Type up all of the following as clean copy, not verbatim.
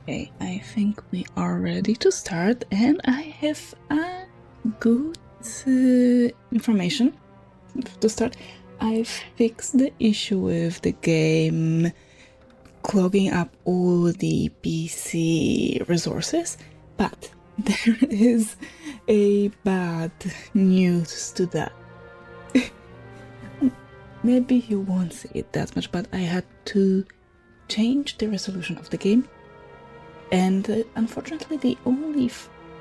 Okay, I think we are ready to start, and I have good information to start. I fixed the issue with the game clogging up all the PC resources, but there is a bad news to that. Maybe you won't see it that much, but I had to change the resolution of the game, and unfortunately the only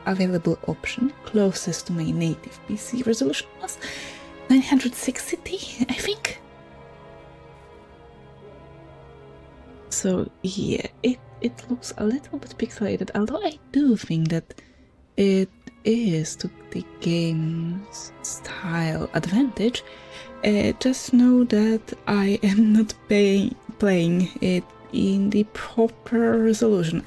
available option closest to my native PC resolution was 960p, I think. So yeah, it looks a little bit pixelated, although I do think that it is to the game's style advantage. Just know that I am not playing it in the proper resolution.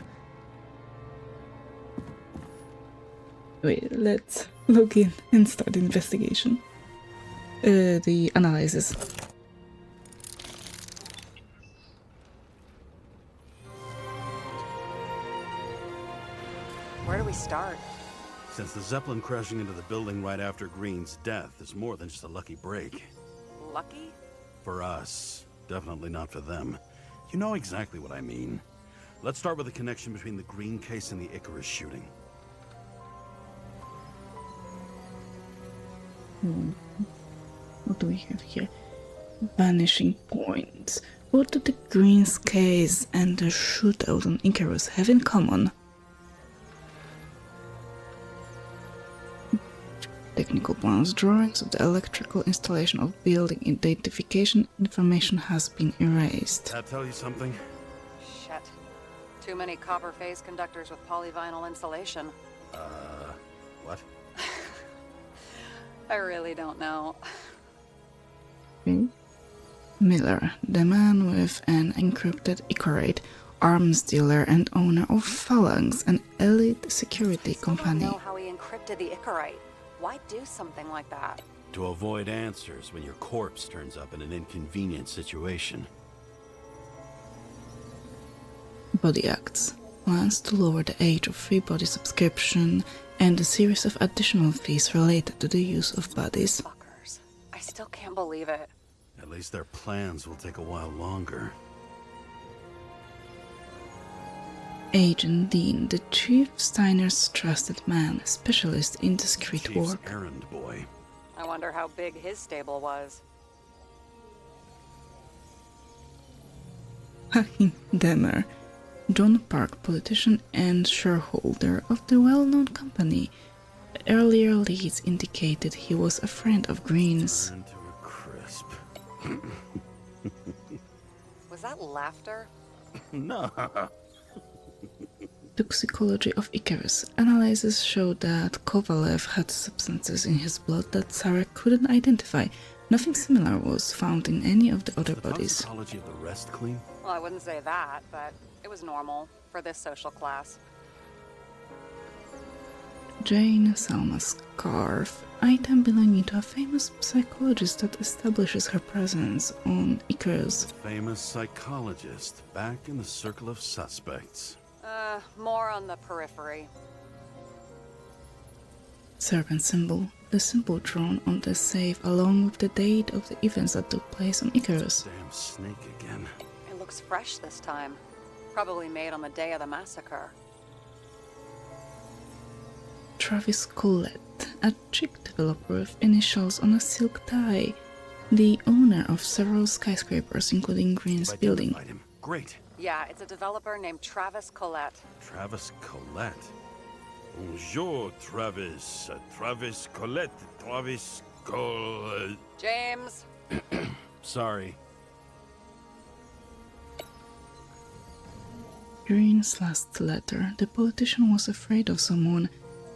Wait, let's log in and start the investigation. The analysis. Where do we start? Since the Zeppelin crashing into the building right after Green's death is more than just a lucky break. Lucky? For us. Definitely not for them. You know exactly what I mean. Let's start with the connection between the Green case and the Icarus shooting. What do we have here? Vanishing points. What do the Green's case and the shootout on Icarus have in common? Technical plans, drawings of the electrical installation of building identification information has been erased. That tell you something? Shit. Too many copper phase conductors with polyvinyl insulation. What? I really don't know. Okay. Miller, the man with an encrypted Icarate, arms dealer and owner of Phalanx, an elite security company. I don't know how he encrypted the Icarite. Why do something like that? To avoid answers when your corpse turns up in an inconvenient situation. Body Acts plans to lower the age of free body subscription and a series of additional fees related to the use of bodies. Fuckers. I still can't believe it. At least their plans will take a while longer. Agent Dean, the Chief Steiner's trusted man, specialist in discreet Chief's work. errand boy. I wonder how big his stable was. Hacking Demmer, John Park, politician and shareholder of the well-known company. Earlier leads indicated he was a friend of Green's. Burn to a crisp. Was that laughter? No. Toxicology of Icarus. Analysis showed that Kovalev had substances in his blood that Sara couldn't identify. Nothing similar was found in any of the other bodies. The toxicology of the rest clean? Well, I wouldn't say that, but it was normal for this social class. Jane Salma's scarf. Item belonging to a famous psychologist that establishes her presence on Icarus. Famous psychologist back in the circle of suspects. More on the periphery. Serpent symbol. The symbol drawn on the safe along with the date of the events that took place on Icarus. Damn snake again. It looks fresh this time. Probably made on the day of the massacre. Travis Collette, a chic developer with initials on a silk tie. The owner of several skyscrapers including Green's You've building. identified him. Great. Yeah, it's a developer named Travis Collette. Travis Collette. Bonjour, Travis. Travis Collette. Travis Collette. James! Sorry. Green's last letter. The politician was afraid of someone.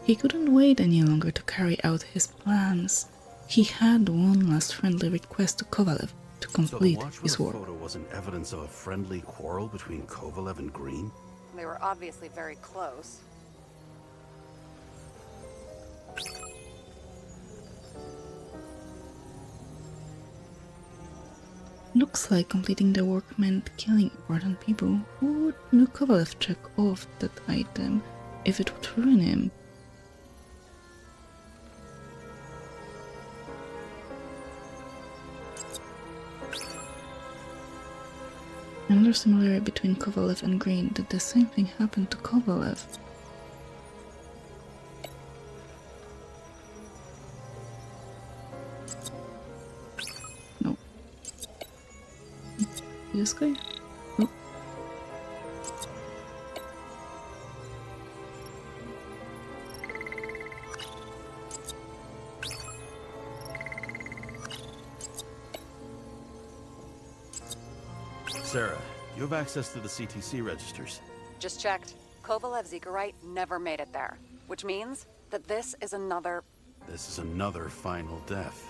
He couldn't wait any longer to carry out his plans. He had one last friendly request to Kovalev to complete his work. So the photo wasn't evidence of a friendly quarrel between Kovalev and Green? They were obviously very close. Looks like completing the work meant killing important people. Who would Kovalev check off that item if it would ruin him? Another similarity between Kovalev and Green, that the same thing happened to Kovalev. No. This guy? No. Sara, you have access to the CTC registers. Just checked. Kovalev's Icarite never made it there, which means that this is another final death.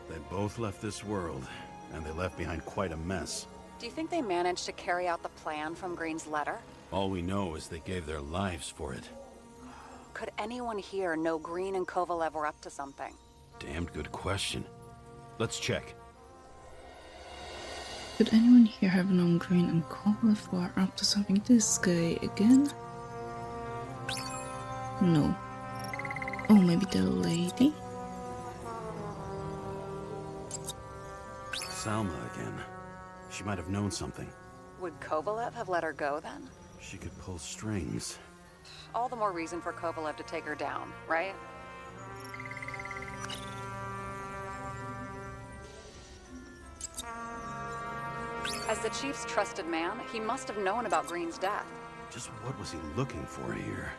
They both left this world, and they left behind quite a mess. Do you think they managed to carry out the plan from Green's letter? All we know is they gave their lives for it. Could anyone here know Green and Kovalev were up to something? Damned good question. Let's check. Could anyone here have known Green and Kovalev were up to something? This guy again? No. Oh, maybe the lady? Salma again. She might have known something. Would Kovalev have let her go then? She could pull strings. All the more reason for Kovalev to take her down, right? As the Chief's trusted man, he must have known about Green's death. Just what was he looking for here?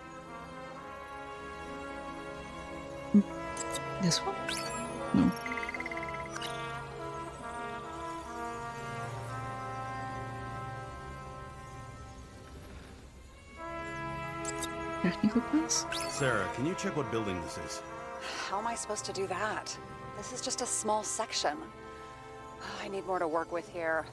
This one? No. Technical class? Sara, can you check what building this is? How am I supposed to do that? This is just a small section. I need more to work with here.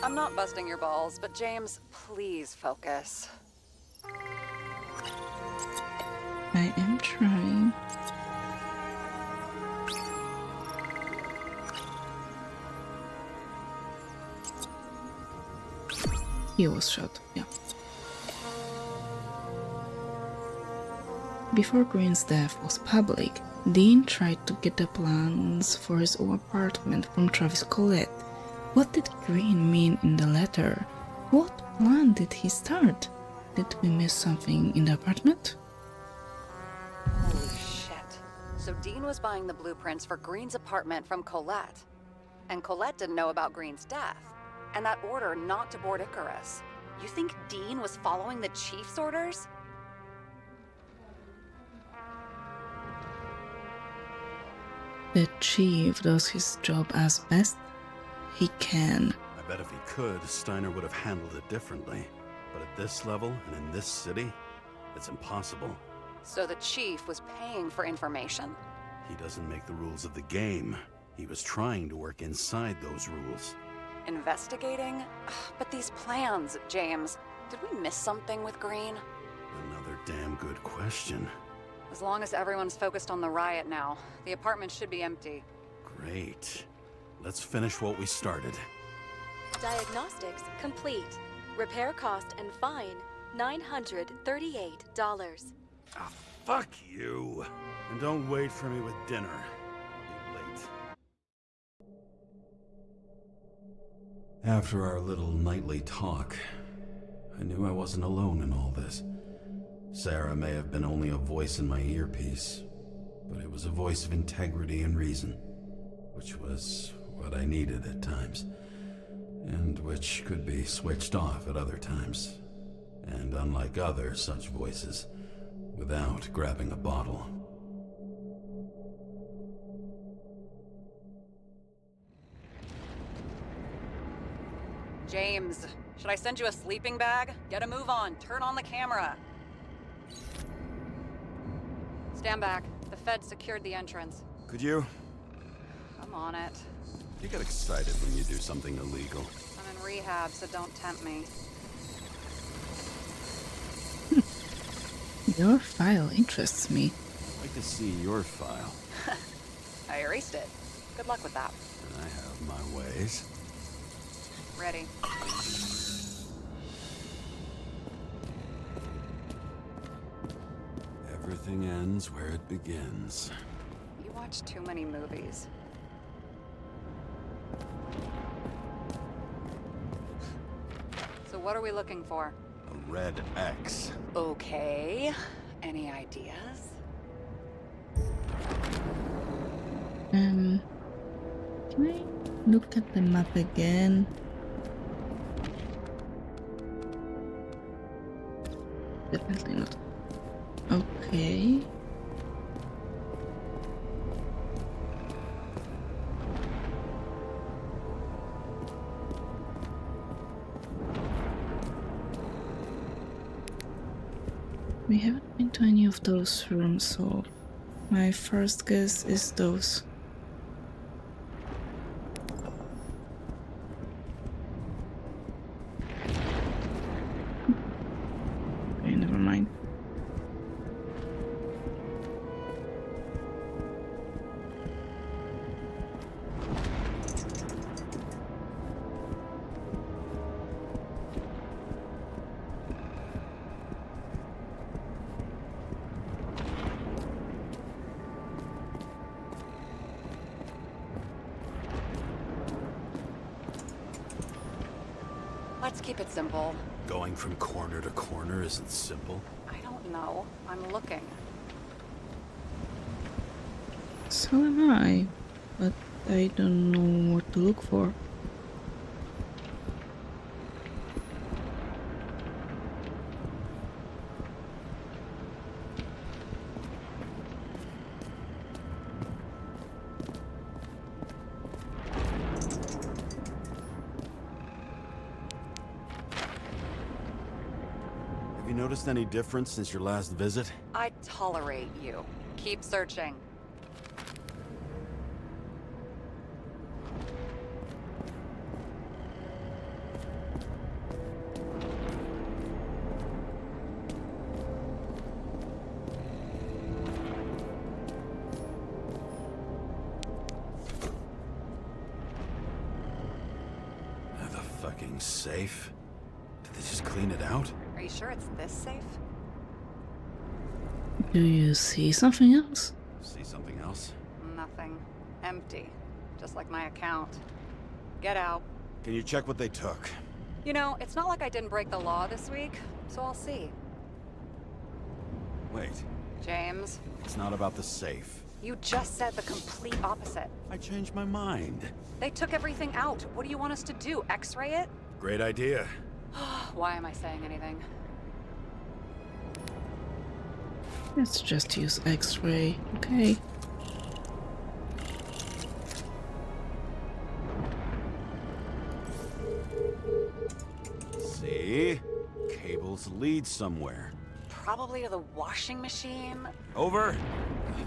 I'm not busting your balls, but James, please focus. I am trying. He was shot, yeah. Before Green's death was public, Dean tried to get the plans for his own apartment from Travis Collette. What did Green mean in the letter? What plan did he start? Did we miss something in the apartment? Holy shit. So Dean was buying the blueprints for Green's apartment from Collette. And Collette didn't know about Green's death. And that order not to board Icarus. You think Dean was following the Chief's orders? The Chief does his job as best he can. I bet if he could, Steiner would have handled it differently. But at this level and in this city, it's impossible. So the Chief was paying for information? He doesn't make the rules of the game. He was trying to work inside those rules. Investigating? But these plans, James, did we miss something with Green? Another damn good question. As long as everyone's focused on the riot now, the apartment should be empty. Great. Let's finish what we started. Diagnostics complete. Repair cost and fine, $938. Ah, fuck you. And don't wait for me with dinner. I'll be late. After our little nightly talk, I knew I wasn't alone in all this. Sara may have been only a voice in my earpiece, but it was a voice of integrity and reason, which was what I needed at times, and which could be switched off at other times, and unlike other such voices, without grabbing a bottle. James, should I send you a sleeping bag? Get a move on, turn on the camera. Stand back. The Fed secured the entrance. Could you? I'm on it. You get excited when you do something illegal. I'm in rehab, so don't tempt me. Your file interests me. I'd like to see your file. I erased it. Good luck with that. And I have my ways. Ready. Everything ends where it begins. You watch too many movies. So what are we looking for? A red X. Okay. Any ideas? Can I look at the map again? Definitely not. Okay. We haven't been to any of those rooms, so my first guess is those. Okay, never mind. Let's keep it simple. Going from corner to corner isn't simple. I don't know. I'm looking. So am I, but I don't know what to look for. Have you noticed any difference since your last visit? I tolerate you. Keep searching. The fucking safe? Did they just clean it out? Are you sure it's this safe? Do you see something else? See something else? Nothing. Empty. Just like my account. Get out. Can you check what they took? You know, it's not like I didn't break the law this week, so I'll see. Wait, James, it's not about the safe. you just said the complete opposite. I changed my mind. They took everything out. What do you want us to do? X-ray it? Great idea. Why am I saying anything? Let's just use X-ray, okay? See? Cables lead somewhere. Probably to the washing machine. Over.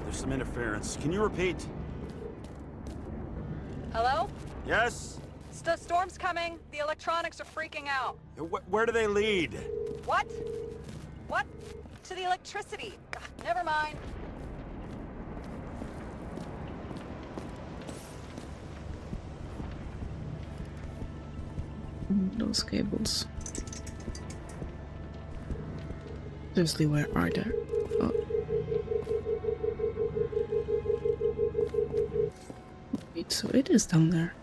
There's some interference. Can you repeat? Hello? Yes? The storm's coming. The electronics are freaking out. Where do they lead? What? What? To the electricity. Ugh, never mind. Those cables. Seriously, where are they? Oh. Wait, so it is down there.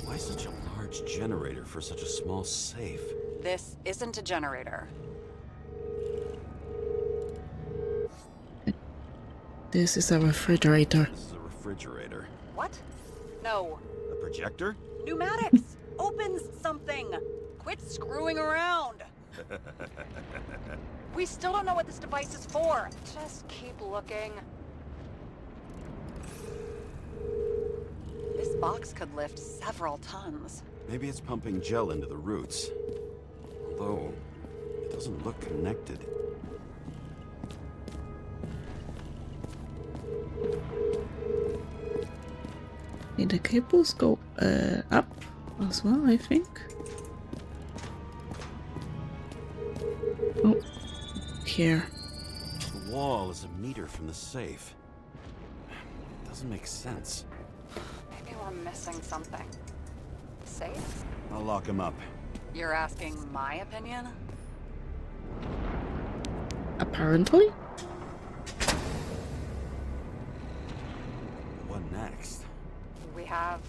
Why such a large generator for such a small safe? This isn't a generator. This is a refrigerator. This is a refrigerator. What? No. A projector? Pneumatics! Opens something! Quit screwing around! We still don't know what this device is for. Just keep looking. This box could lift several tons. Maybe it's pumping gel into the roots. Although, it doesn't look connected. Okay, the cables go up as well, I think. Oh, here. The wall is a meter from the safe. Doesn't make sense. Maybe we're missing something. Safe? I'll lock him up. You're asking my opinion? Apparently. What next? We have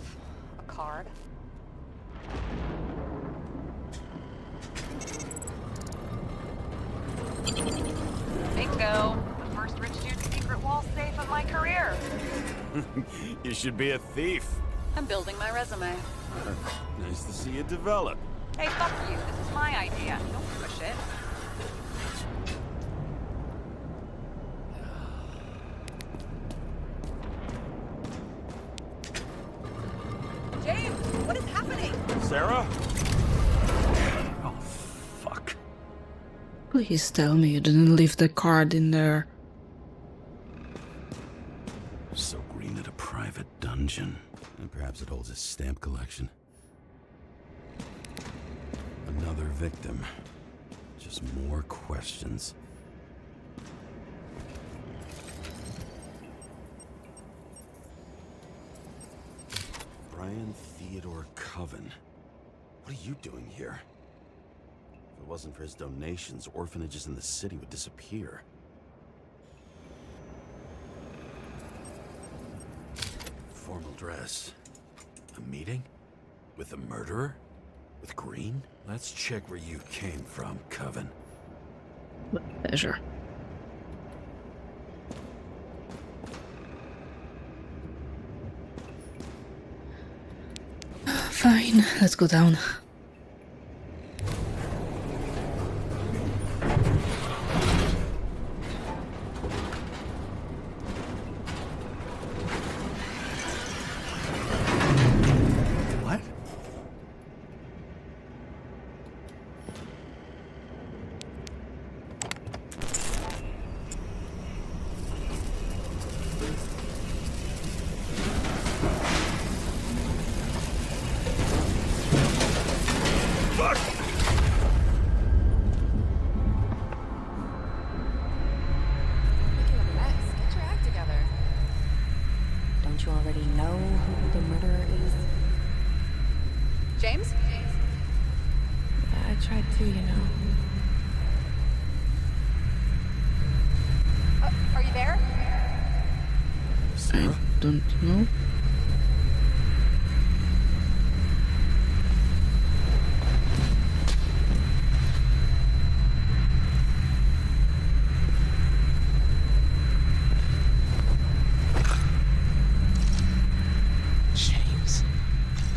a card. Bingo! The first rich dude's secret wall safe of my career. You should be a thief. I'm building my resume. Nice to see you develop. Hey, fuck you. This is my idea. Don't push it. James, what is happening? Sara? Oh, fuck. Please tell me you didn't leave the card in there. So green at a private dungeon. And perhaps it holds his stamp collection. Another victim. Just more questions. Brian Theodore Coven. What are you doing here? If it wasn't for his donations, orphanages in the city would disappear. Formal dress. A meeting? With the murderer? With Green? Let's check where you came from, Coven. With pleasure. Fine, let's go down. What? Making a mess. Get your act together. Don't you already know who the murderer is? James? I tried to, you know. Are you there? I don't know. James,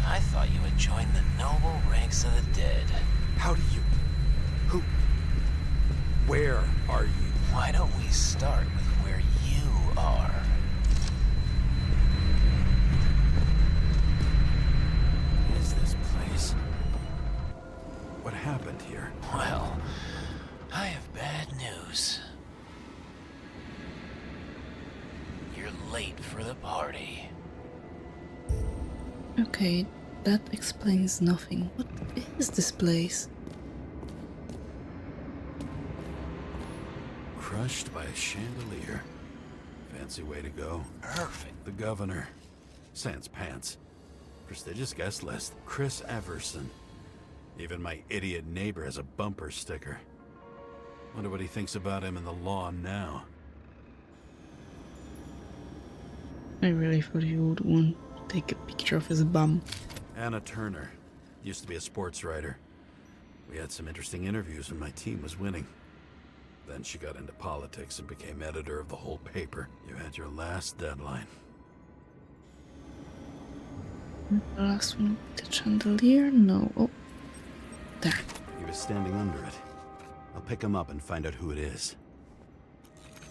I thought you had joined the noble ranks of the dead. How do you... Who... Where are you? Why don't we start with where you are? What is this place? What happened here? Well, I have bad news. You're late for the party. Okay, that explains nothing. What is this place? Crushed by a chandelier. Fancy way to go. Perfect. The governor. Sans pants. Prestigious guest list. Chris Everson. Even my idiot neighbor has a bumper sticker. Wonder what he thinks about him in the law now. I really thought you would want to take a picture of his bum. Anna Turner. Used to be a sports writer. We had some interesting interviews when my team was winning. Then she got into politics and became editor of the whole paper. You had your last deadline. The last one, the chandelier? No. Oh, there. He was standing under it. I'll pick him up and find out who it is.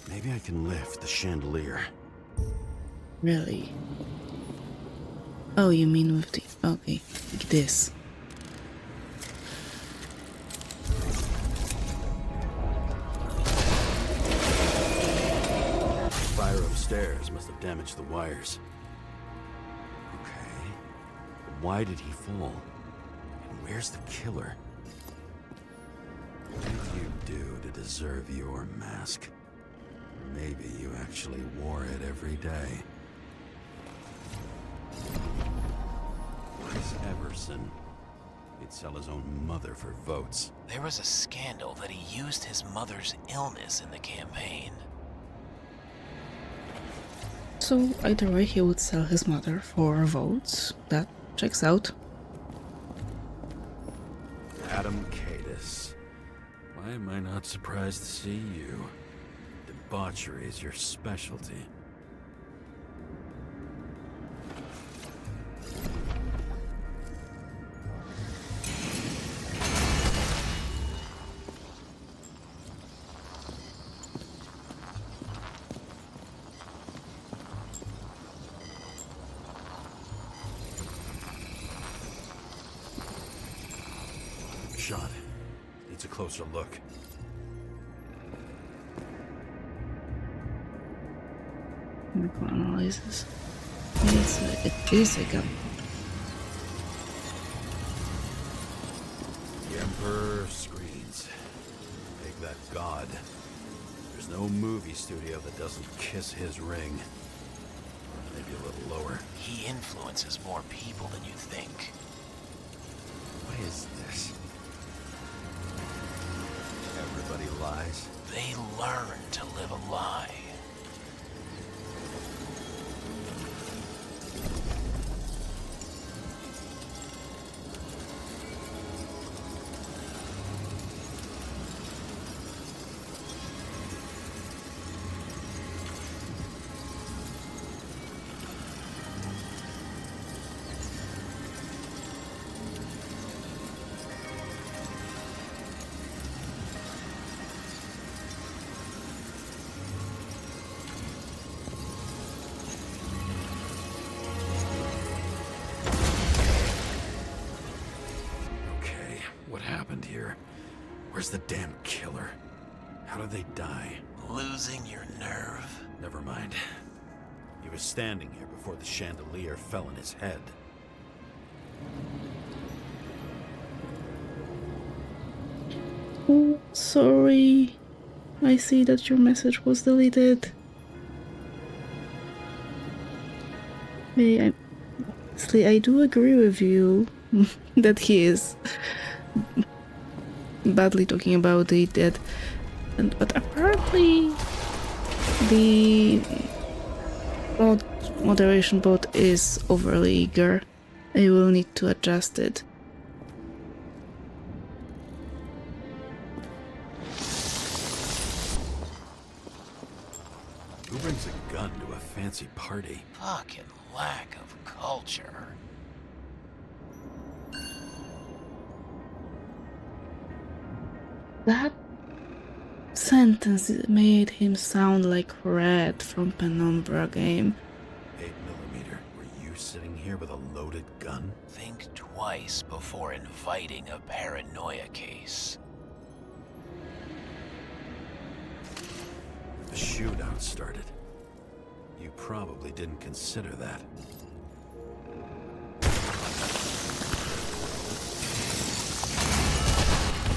Maybe I can lift the chandelier. Really? Oh, you mean with the... Okay, like this. Fire upstairs must have damaged the wires. why did he fall? And where's the killer? What did you do to deserve your mask? Maybe you actually wore it every day. Where's Everson? He'd sell his own mother for votes. There was a scandal that he used his mother's illness in the campaign. So either way, he would sell his mother for votes. That checks out. Adam Cadis. Why am I not surprised to see you? Debauchery is your specialty. Shot. Needs a closer look. Analysis. It is a gun. The Emperor screens. Take that god. There's no movie studio that doesn't kiss his ring. Maybe a little lower. He influences more people than you think. What is this? Everybody lies. They learn to live a lie. Here. Where's the damn killer? How did they die? Losing your nerve. Never mind. He was standing here before the chandelier fell on his head. Oh, sorry. I see that your message was deleted. Hey, honestly, I do agree with you that he is badly talking about the dead, but apparently the moderation bot is overly eager. I will need to adjust it. Who brings a gun to a fancy party? Fucking lack of culture. That sentence made him sound like Red from Penumbra game. 8mm. Were you sitting here with a loaded gun? Think twice before inviting a paranoia case. The shootout started. You probably didn't consider that.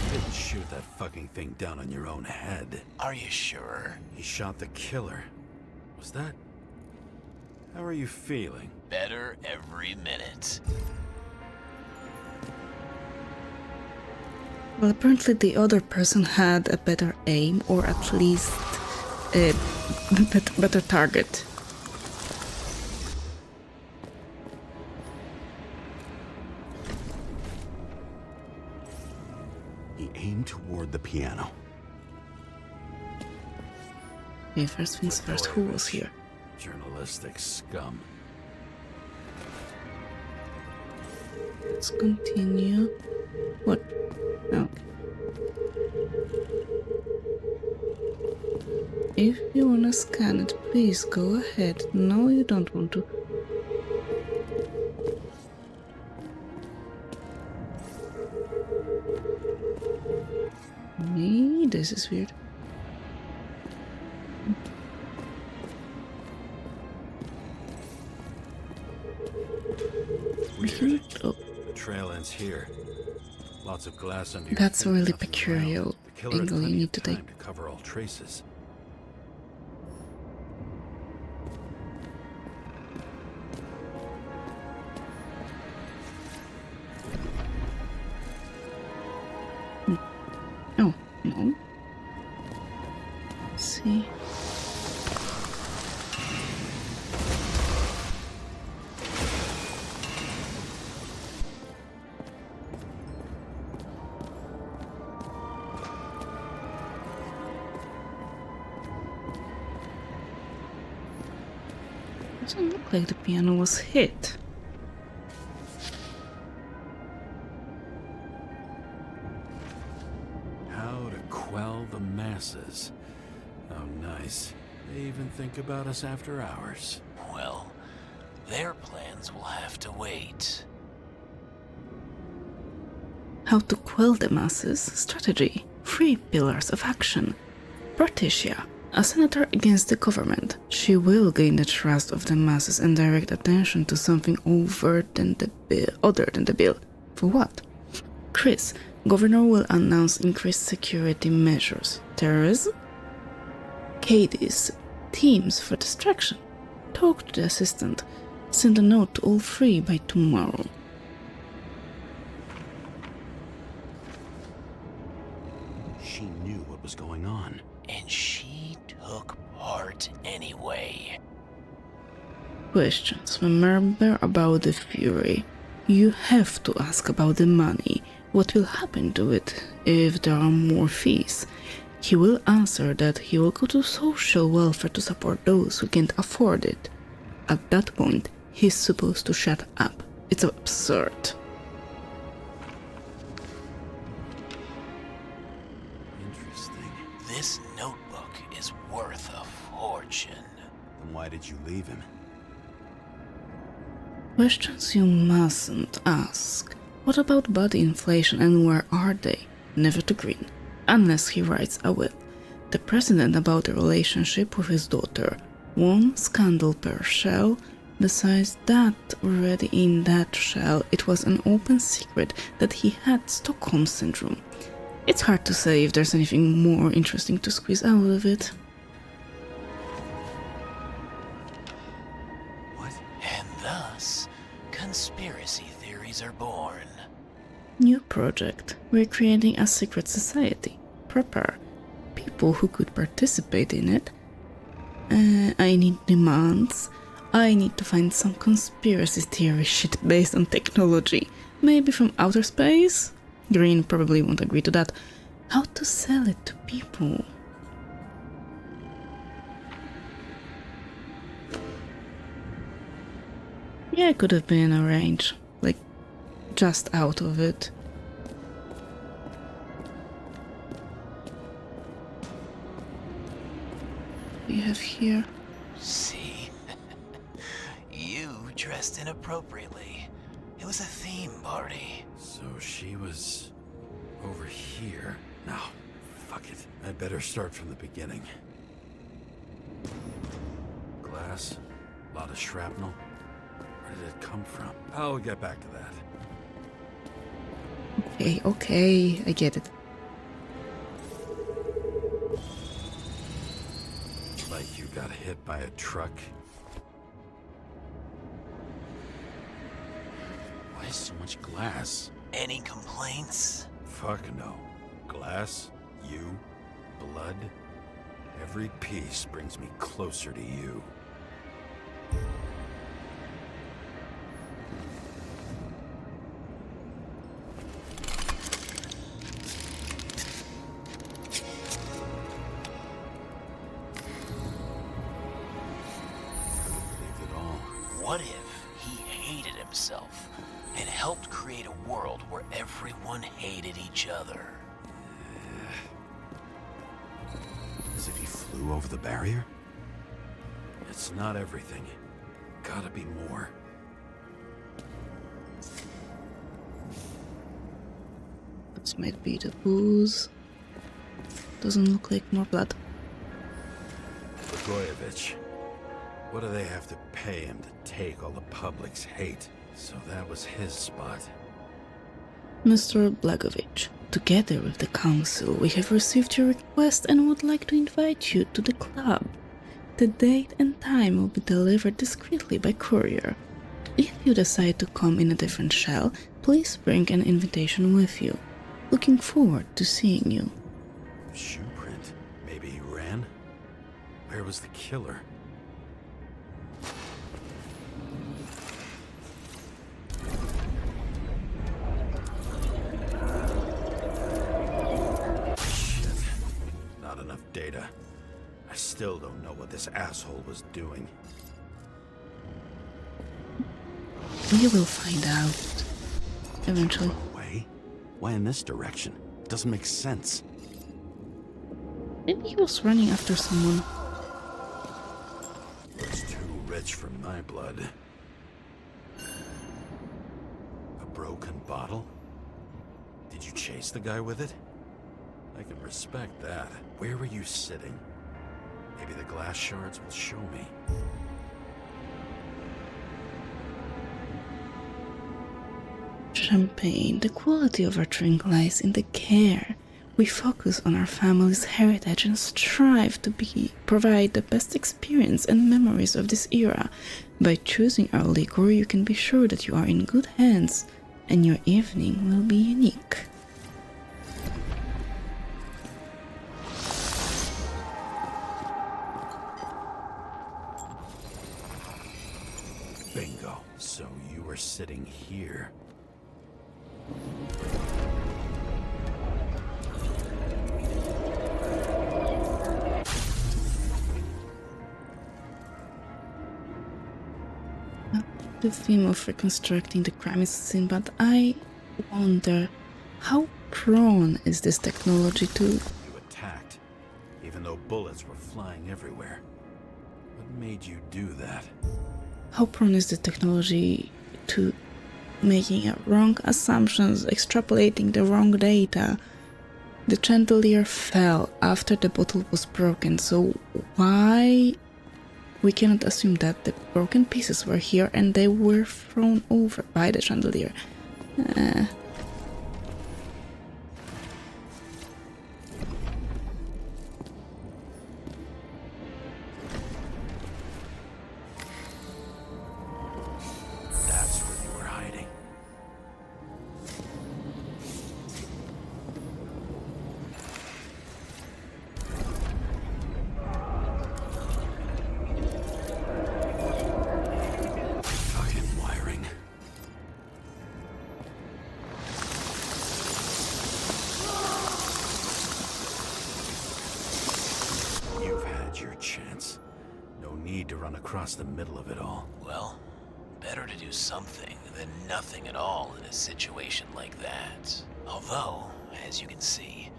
You didn't shoot that fucking thing down on your own head. Are you sure? He shot the killer. Was that... How are you feeling? Better every minute. Well, apparently the other person had a better aim, or at least a better target. He aimed toward the piano. Okay, first things first, who was here? Journalistic scum. Let's continue. What? Okay. If you wanna scan it, please go ahead. No, you don't want to. Me? This is weird. Weird. Oh, The trail ends here. Lots of glass under your that's a feet, really nothing peculiar around. The killer had angle you plenty need of to time take. to cover all traces. Oh, no. Let's see. Doesn't look like the piano was hit. How to quell the masses. Oh, nice. They even think about us after hours. Well, their plans will have to wait. How to quell the masses, strategy, 3 pillars of action. Patricia, a senator against the government. She will gain the trust of the masses and direct attention to something other than the bill. For what? Chris, governor will announce increased security measures. Terrorism? Katie's, teams for distraction. Talk to the assistant. Send a note to all 3 by tomorrow. She knew what was going on. And she took part anyway. Questions. Remember about the Fury. You have to ask about the money. What will happen to it if there are more fees? He will answer that he will go to social welfare to support those who can't afford it. At that point, he's supposed to shut up. It's absurd. Interesting. This notebook is worth a fortune. Then why did you leave him? Questions you mustn't ask. What about body inflation and where are they? Never to Green. Unless he writes a will. The president about the relationship with his daughter. 1 scandal per shell. Besides that, already in that shell, it was an open secret that he had Stockholm Syndrome. It's hard to say if there's anything more interesting to squeeze out of it. What? And thus, conspiracy theories are born. New project. We're creating a secret society. Prepare. People who could participate in it. I need demands. I need to find some conspiracy theory shit based on technology. Maybe from outer space? Green probably won't agree to that. How to sell it to people? Yeah, it could have been arranged. Like, just out of it. We have here. See? You dressed inappropriately. It was a theme party. So she was over here. No, fuck it. I'd better start from the beginning. Glass, a lot of shrapnel. Where did it come from? I'll get back to that. Okay, I get it. Like you got hit by a truck. Why so much glass? Any complaints? Fuck no. Glass, you, blood. Every piece brings me closer to you. What if he hated himself and helped create a world where everyone hated each other? As if he flew over the barrier? It's not everything. Gotta be more. This might be the booze. Doesn't look like more blood. Blagojevich. What do they have to pay him to take all the public's hate. So that was his spot. Mr. Blagovich, together with the council, we have received your request and would like to invite you to the club. The date and time will be delivered discreetly by courier. If you decide to come in a different shell, please bring an invitation with you. Looking forward to seeing you. Shoe print. Maybe he ran? Where was the killer? Shit. Not enough data. I still don't know what this asshole was doing. We will find out. Eventually. Away? Why in this direction? It doesn't make sense. Maybe he was running after someone. It's too rich for my blood. A broken bottle? Did you chase the guy with it? I can respect that. Where were you sitting? Maybe the glass shards will show me. Champagne. The quality of our drink lies in the care. We focus on our family's heritage and strive to provide the best experience and memories of this era. By choosing our liquor, you can be sure that you are in good hands and your evening will be unique. Bingo. So you were sitting here. The theme of reconstructing the crime scene, but I wonder how prone is this technology to... You attacked, even though bullets were flying everywhere. What made you do that? How prone is the technology to making wrong assumptions, extrapolating the wrong data? The chandelier fell after the bottle was broken, so why we cannot assume that the broken pieces were here and they were thrown over by the chandelier? That's where you were hiding. Fucking wiring. You've had your chance. No need to run across the middle of it all. Well, better to do something than nothing at all in a situation like that. Although, as you can see,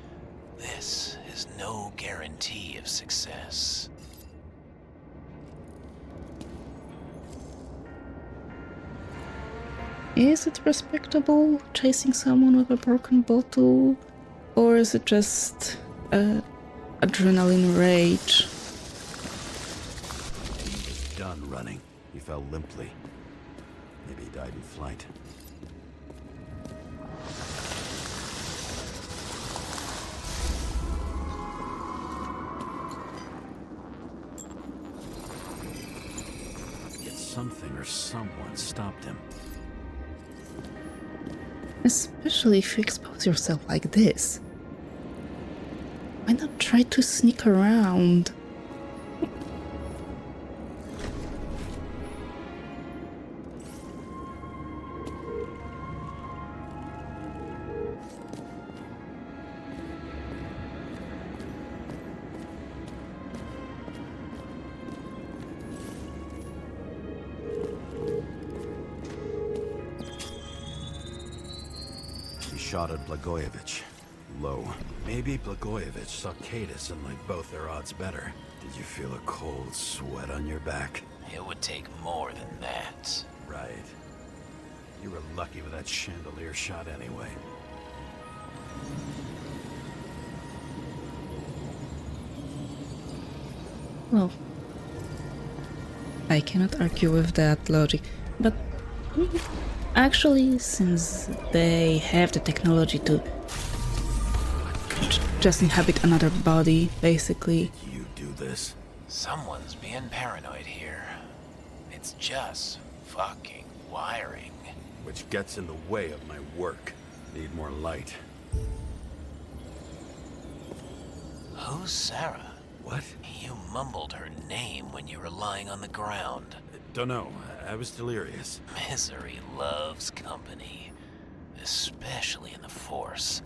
this is no guarantee of success. Is it respectable chasing someone with a broken bottle, or is it just adrenaline rage? He was done running. He fell limply. Maybe he died in flight. Yet something or someone stopped him. Especially if you expose yourself like this. Why not try to sneak around? Shot at Blagojevich. Low. Maybe Blagojevich saw Kadis and liked both their odds better. Did you feel a cold sweat on your back? It would take more than that. Right. You were lucky with that chandelier shot anyway. Well, I cannot argue with that logic. But actually, since they have the technology to just inhabit another body, basically. You do this? Someone's being paranoid here. It's just fucking wiring. Which gets in the way of my work. Need more light. Who's Sara? What? You mumbled her name when you were lying on the ground. Don't know. I was delirious. Misery loves company, especially in the Force.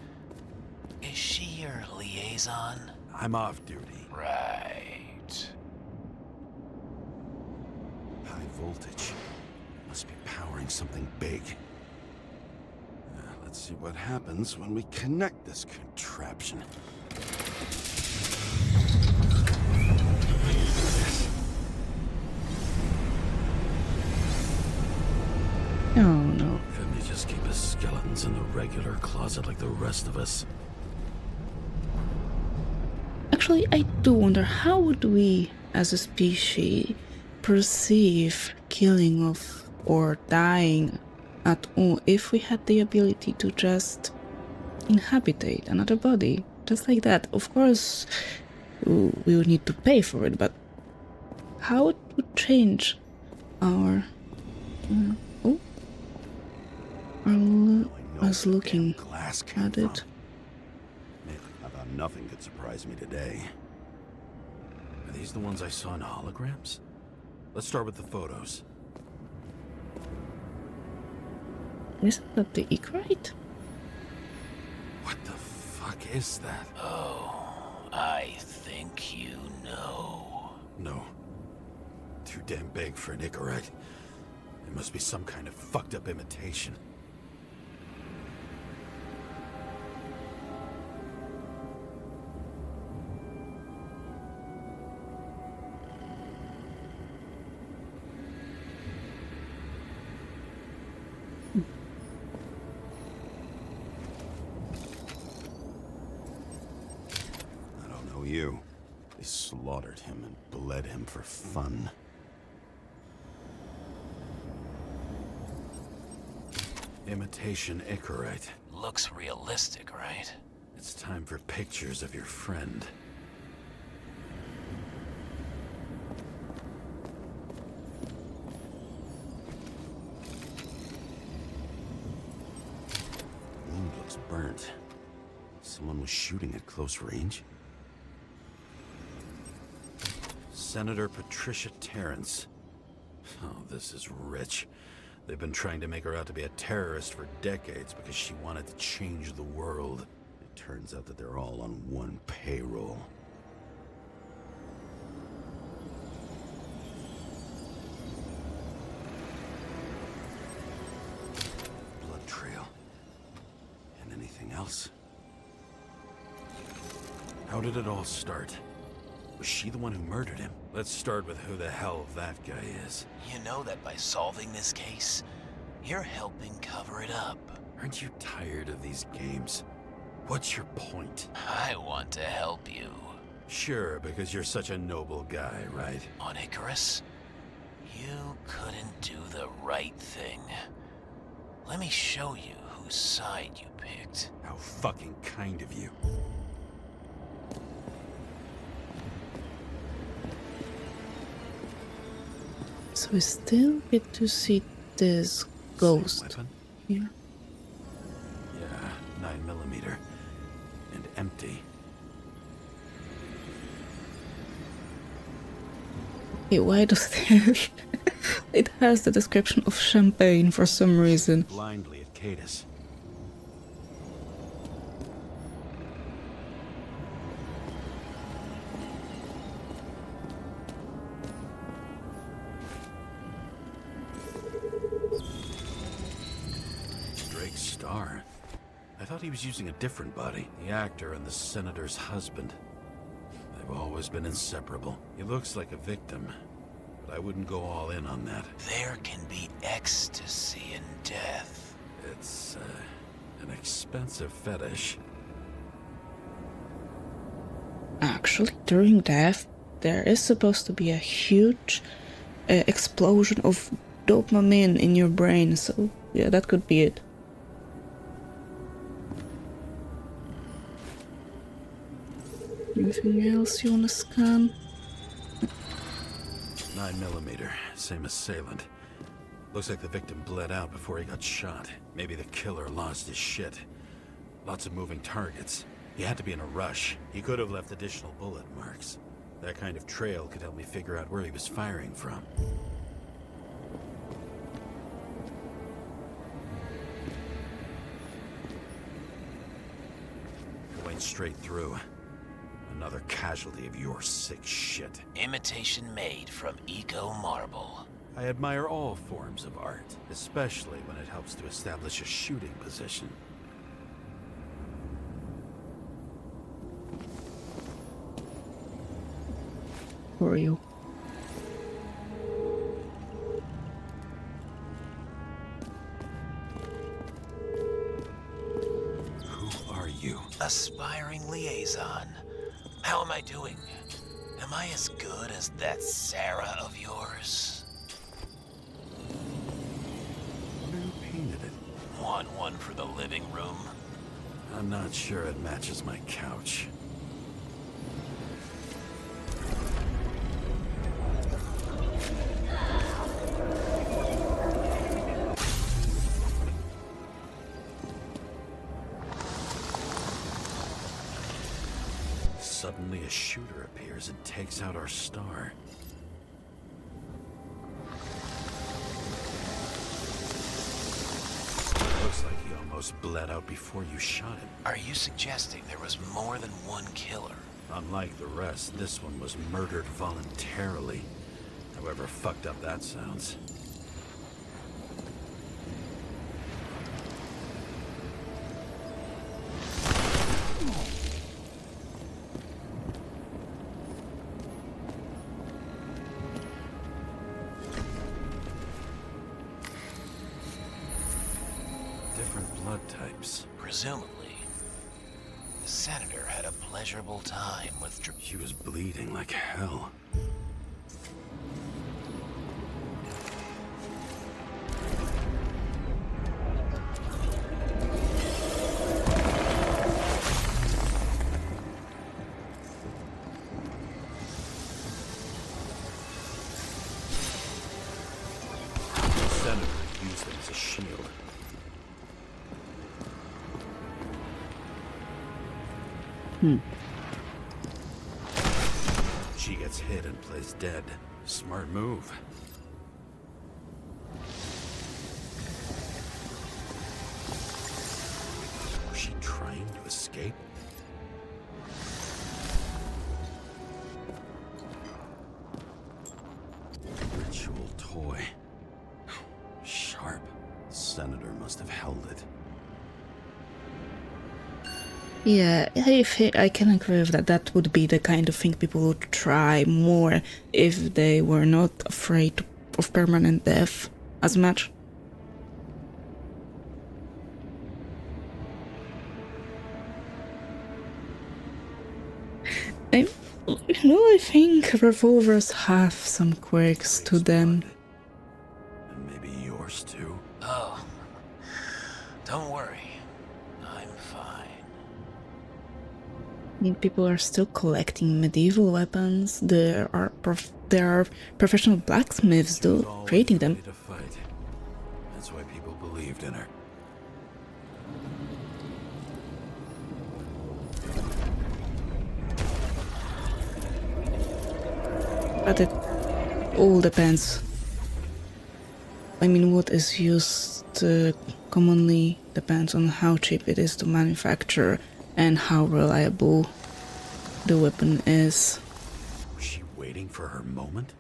Is she your liaison? I'm off duty. Right. High voltage. Must be powering something big. Let's see what happens when we connect this contraption. Oh no. Couldn't he just keep his skeletons in the regular closet like the rest of us? Actually, I do wonder, how would we, as a species, perceive killing of or dying at all if we had the ability to just inhabitate another body? Just like that. Of course, we would need to pay for it, but how it would change our... I was looking at it. I thought nothing could surprise me today. Are these the ones I saw in holograms? Let's start with the photos. Isn't that the Icarite? What the fuck is that? Oh, I think you know. No. Too damn big for an Icarite. It must be some kind of fucked up imitation. You. They slaughtered him and bled him for fun. Imitation Icarite. Looks realistic, right? It's time for pictures of your friend. Wound looks burnt. Someone was shooting at close range. Senator Patricia Terrence. Oh, this is rich. They've been trying to make her out to be a terrorist for decades because she wanted to change the world. It turns out that they're all on one payroll. Blood trail. And anything else? How did it all start? Was she the one who murdered him? Let's start with who the hell that guy is. You know that by solving this case, you're helping cover it up. Aren't you tired of these games? What's your point? I want to help you. Sure, because you're such a noble guy, right? On Icarus, you couldn't do the right thing. Let me show you whose side you picked. How fucking kind of you. So we still get to see this ghost Weapon? here. Yeah, 9mm. And empty. Okay, why does it have... It has the description of champagne for some reason. Blindly at Cadus. Star. I thought he was using a different body. The actor and the senator's husband. They've always been inseparable. He looks like a victim, but I wouldn't go all in on that. There can be ecstasy in death. It's, an expensive fetish. Actually, during death, there is supposed to be a huge explosion of dopamine in your brain. So yeah, that could be it. Anything else you wanna scan? 9mm, same assailant. Looks like the victim bled out before he got shot. Maybe the killer lost his shit. Lots of moving targets. He had to be in a rush. He could have left additional bullet marks. That kind of trail could help me figure out where he was firing from. Went straight through. Another casualty of your sick shit. Imitation made from eco marble. I admire all forms of art, especially when it helps to establish a shooting position. For you. Who are you? Aspiring liaison. How am I doing? Am I as good as that Sara of yours? Wonder who painted it? Want one for the living room? I'm not sure it matches my couch. Suddenly a shooter appears and takes out our star. Looks like he almost bled out before you shot him. Are you suggesting there was more than one killer? Unlike the rest, this one was murdered voluntarily. However fucked up that sounds. Different blood types. Presumably, the senator had a pleasurable time with She was bleeding like hell. The senator used them as a shield. She gets hit and plays dead. Smart move. Was she trying to escape? Ritual toy. Sharp. Senator must have held it. Yeah, I can agree with that. That would be the kind of thing people would try more if they were not afraid of permanent death as much. I think revolvers have some quirks to them. And maybe yours too. Oh, don't worry. I'm fine. People are still collecting medieval weapons. There are professional blacksmiths She was though always creating them. ready to fight. That's why people believed in her. But it all depends. I mean, what is used commonly depends on how cheap it is to manufacture and how reliable the weapon is. Was she waiting for her moment?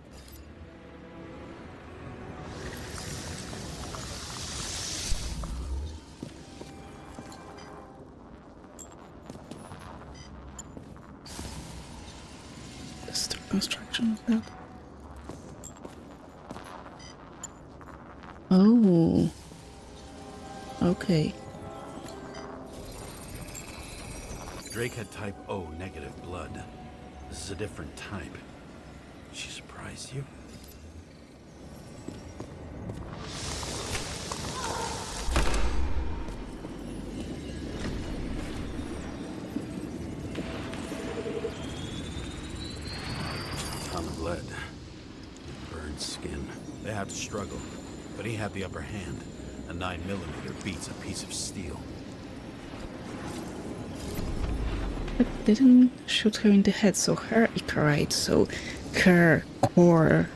Just the construction of that. Oh. Okay. Drake had type O negative blood. This is a different type. She surprised you? have to struggle, but he had the upper hand. A 9mm beats a piece of steel. But didn't shoot her in the head, so her icarite, so her core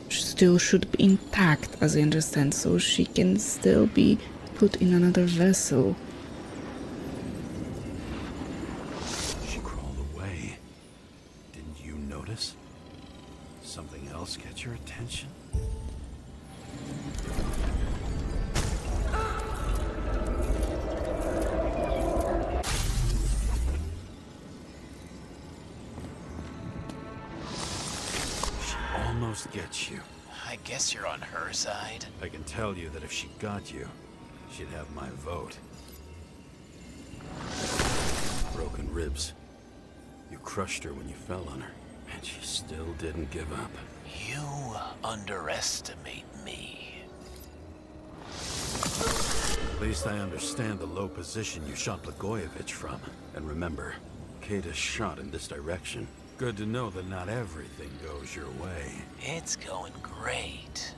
still should be intact, as I understand, so she can still be put in another vessel. She crawled away. Didn't you notice? Something else catch your attention? Almost gets you. I guess you're on her side. I can tell you that if she got you, she'd have my vote. Broken ribs. You crushed her when you fell on her, and she still didn't give up. You underestimate me. At least I understand the low position you shot Blagojevich from. And remember, Kata's shot in this direction. Good to know that not everything goes your way. It's going great.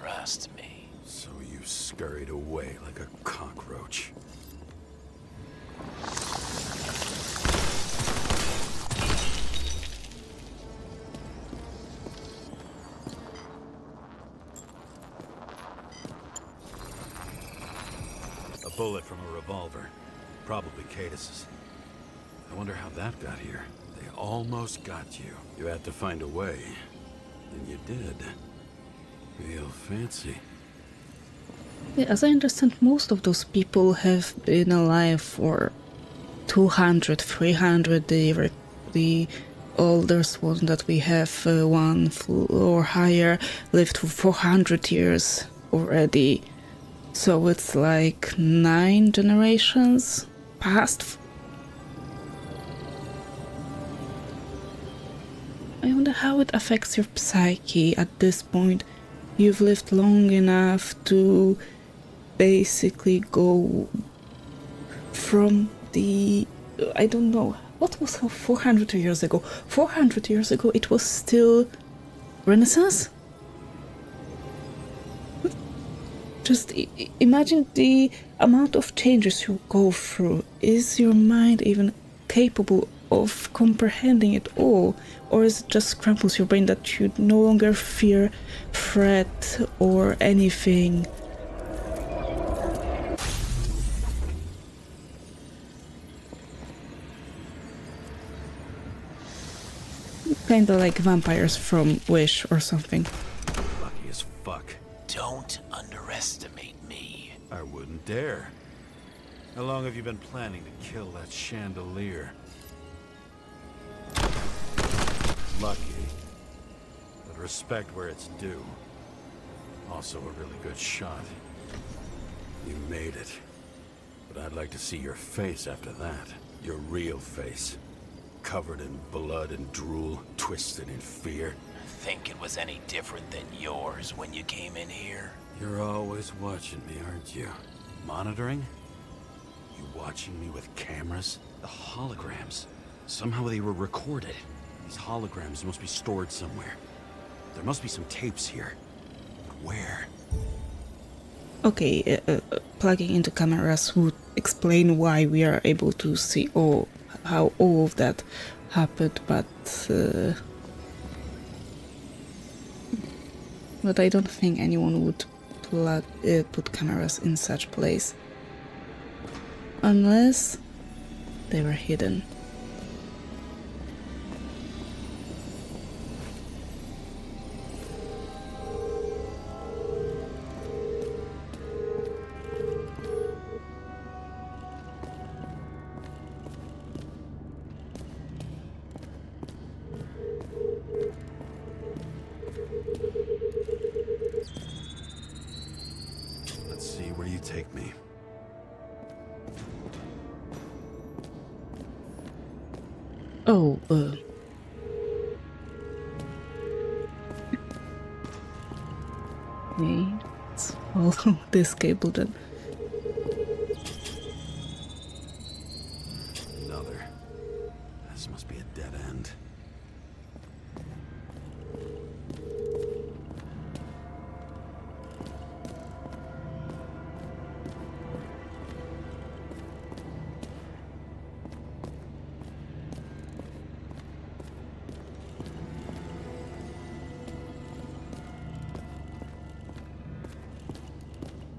Trust me. So you scurried away like a cockroach. A bullet from a revolver. Probably Katis's. I wonder how that got here. They almost got you. You had to find a way. And you did. Real fancy. Yeah, as I understand, most of those people have been alive for 200, 300. The oldest one that we have, one or higher, lived for 400 years already. So it's like 9 generations past. I wonder how it affects your psyche at this point. You've lived long enough to basically go from the... I don't know, what was 400 years ago? 400 years ago it was still Renaissance? Just imagine the amount of changes you go through. Is your mind even capable of comprehending it all? Or is it just scrambles your brain that you no longer fear threat or anything? Kinda like vampires from Wish or something. Lucky as fuck. Don't underestimate me. I wouldn't dare. How long have you been planning to kill that chandelier? Lucky. But respect where it's due. Also a really good shot. You made it. But I'd like to see your face after that. Your real face. Covered in blood and drool, twisted in fear. Think it was any different than yours when you came in here? You're always watching me, aren't you? Monitoring? You watching me with cameras? The holograms. Somehow they were recorded. These holograms must be stored somewhere. There must be some tapes here. But where? Okay, plugging into cameras would explain why we are able to see how all of that happened, but I don't think anyone would put cameras in such place unless they were hidden. Let's see where you take me. Oh, okay, let's follow this cable then. Another. This must be a dead end.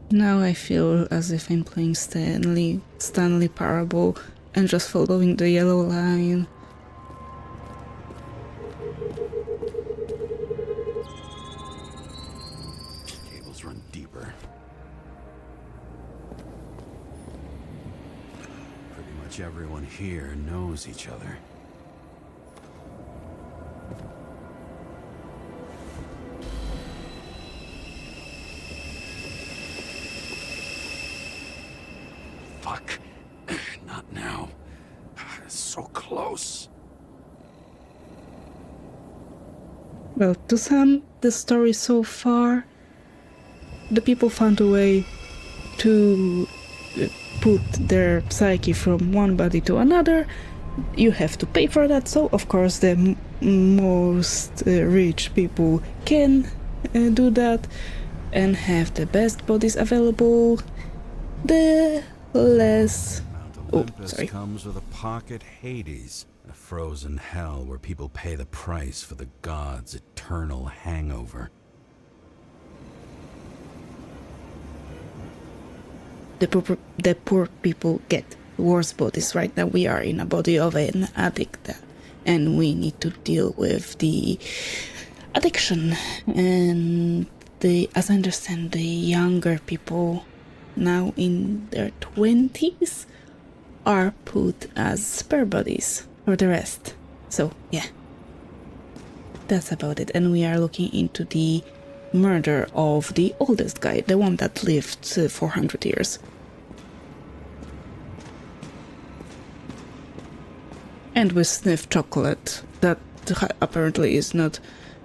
Now I feel as if I'm playing Stanley Parable and just following the yellow line. Cables run deeper. Pretty much everyone here knows each other. Fuck. Not now. So close. Well, to sum the story so far, the people found a way to put their psyche from one body to another. You have to pay for that, so of course the most rich people can do that and have the best bodies available. The less... Mount Olympus comes with a pocket Hades, a frozen hell where people pay the price for the gods' eternal hangover. The poor people get worse bodies. Right now we are in a body of an addict, and we need to deal with the addiction. And as I understand, the younger people now in their 20s are put as spare bodies for the rest. So yeah, that's about it. And we are looking into the murder of the oldest guy, the one that lived 400 years. And we sniff chocolate that apparently is not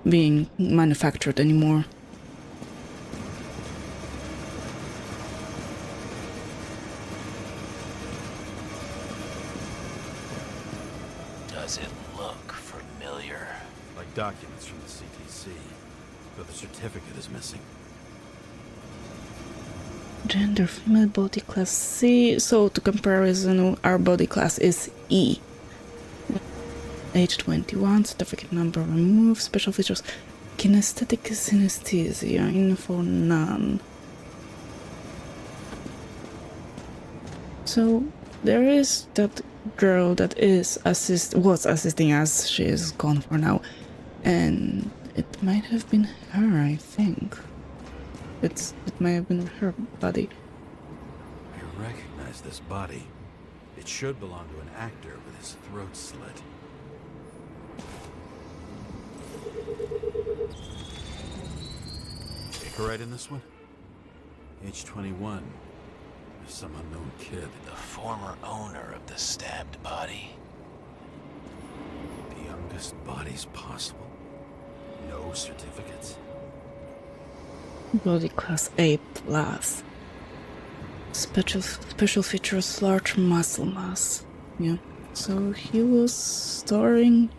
being manufactured anymore. Does it look familiar? Like documents from the CTC, but the certificate is missing. Gender, female, body class C. So to comparison, our body class is E. Age 21, certificate number removed, special features, kinesthetic synesthesia, info none. So there is that girl that was assisting us. She is gone for now, and it might have been her. I think it might have been her body. I recognize this body. It should belong to an actor with his throat slit. Right in this one? Age 21. Some unknown kid. The former owner of the stabbed body. The youngest bodies possible. No certificates. Body class A plus. Special features, large muscle mass. Yeah. So he was storing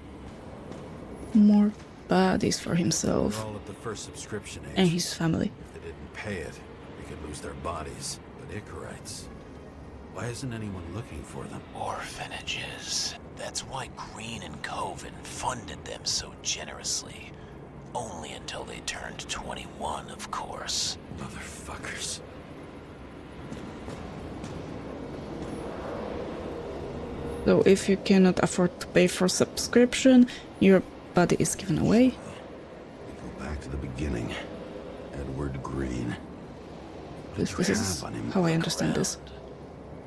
more bodies for himself. They're all at the first subscription age. And his family. If they didn't pay it, they could lose their bodies. But Icarites, why isn't anyone looking for them? Orphanages. That's why Green and Coven funded them so generously. Only until they turned 21, of course. Motherfuckers. So if you cannot afford to pay for subscription, your body is given away. We go back to the beginning. Edward Green. This is how I understand this.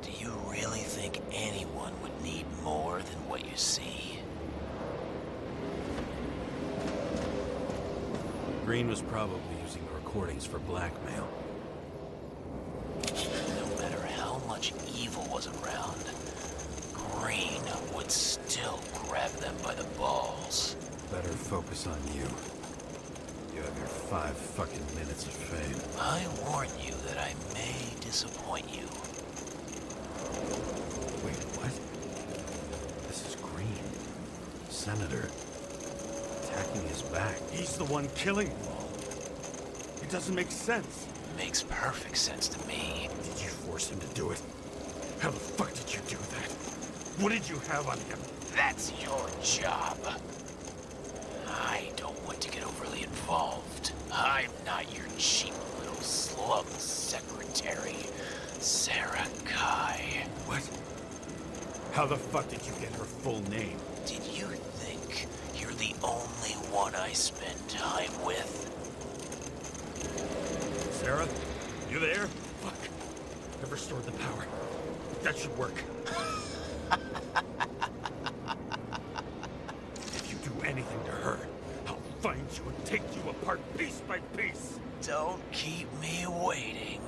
Do you really think anyone would need more than what you see? Green was probably using the recordings for blackmail. No matter how much evil was around, Green would still grab them by the balls. Better focus on you. You have your 5 fucking minutes of fame. I warn you that I may disappoint you. Wait, what? This is Green. Senator. Attacking his back. He's the one killing them all. It doesn't make sense. Makes perfect sense to me. Did you force him to do it? How the fuck did you do that? What did you have on him? That's your job. I don't want to get overly involved. I'm not your cheap little slut. club secretary, Sara Kai. What? How the fuck did you get her full name? Did you think you're the only one I spend time with? Sara? You there? Fuck. I've restored the power. That should work. If you do anything to her, I'll find you and take you apart piece by piece. Don't keep me waiting.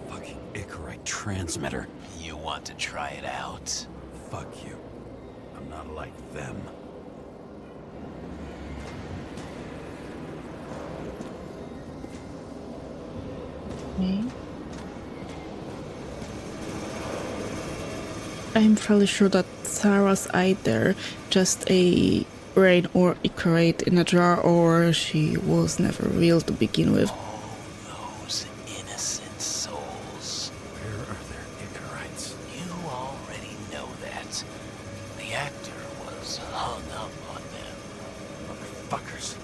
Fucking Icarite transmitter. You want to try it out? Fuck you. I'm not like them. Okay. I'm fairly sure that Sara's either just a brain or Icarite in a jar, or she was never real to begin with. All those innocent souls. Where are their Icarites? You already know that. The actor was hung up on them. Motherfuckers.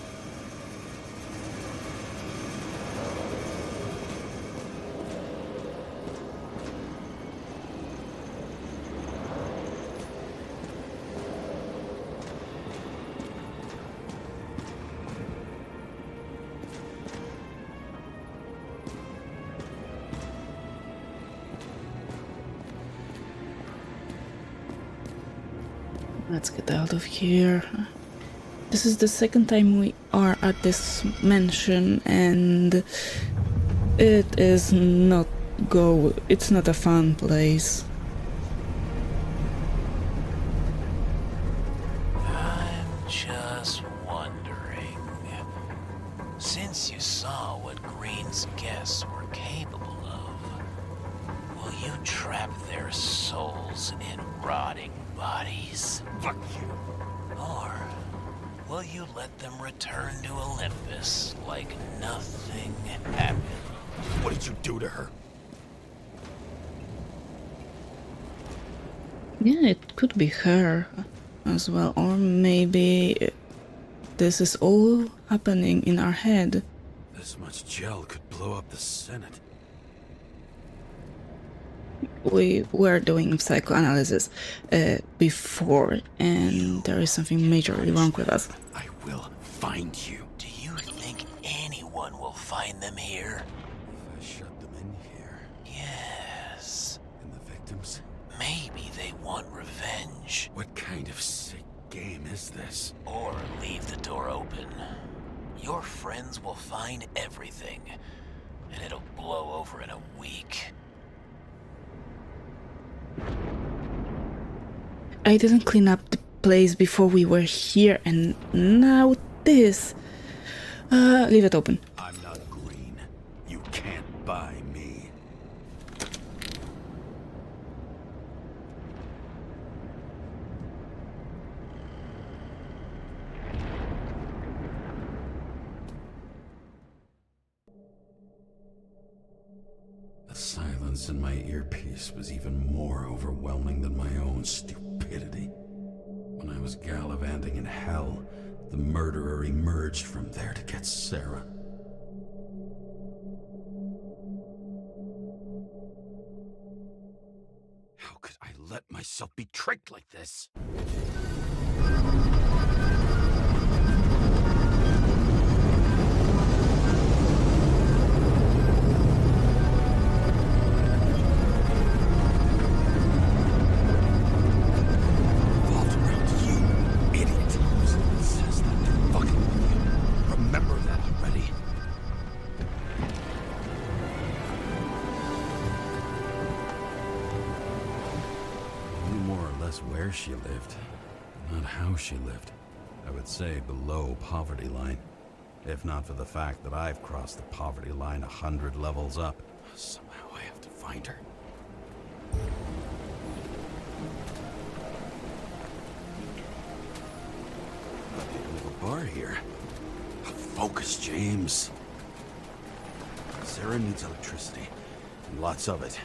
Let's get out of here. This is the second time we are at this mansion, and it's not a fun place. I'm just wondering, since you saw what Green's guests were capable of, will you trap their souls in rotting bodies? Fuck you. Or will you let them return to Olympus like nothing happened? What did you do to her? Yeah, it could be her as well, or maybe this is all happening in our head. This much gel could blow up the Senate. We were doing psychoanalysis before, and there is something majorly wrong with us. I will find you. Do you think anyone will find them here? If I shut them in here, Yes. and the victims? Maybe they want revenge. What kind of sick game is this? Or leave the door open. Your friends will find everything, and it'll blow over in a week. I didn't clean up the place before we were here, and now this. Leave it open. I'm not green. You can't buy me. The silence in my earpiece was even more overwhelming than my own stupidity. When I was gallivanting in hell, the murderer emerged from there to get Sara. How could I let myself be tricked like this? Revolved around you, idiot. Someone says that they're fucking with you. Remember that already. I knew more or less where she lived, not how she lived. I would say below poverty line. If not for the fact that I've crossed the poverty line 100 levels up. Somehow I have to find her. We have a bar here. Focus, James. Sara needs electricity, and lots of it.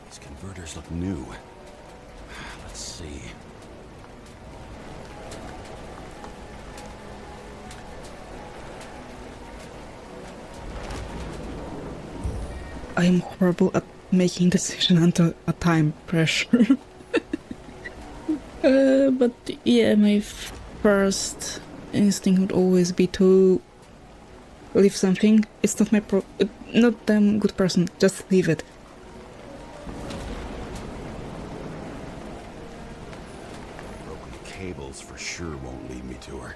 These converters look new. Let's see. I'm horrible at making decisions under a time pressure. But yeah, my first instinct would always be to leave something. It's not my not damn good person. Just leave it. Broken cables for sure won't lead me to her.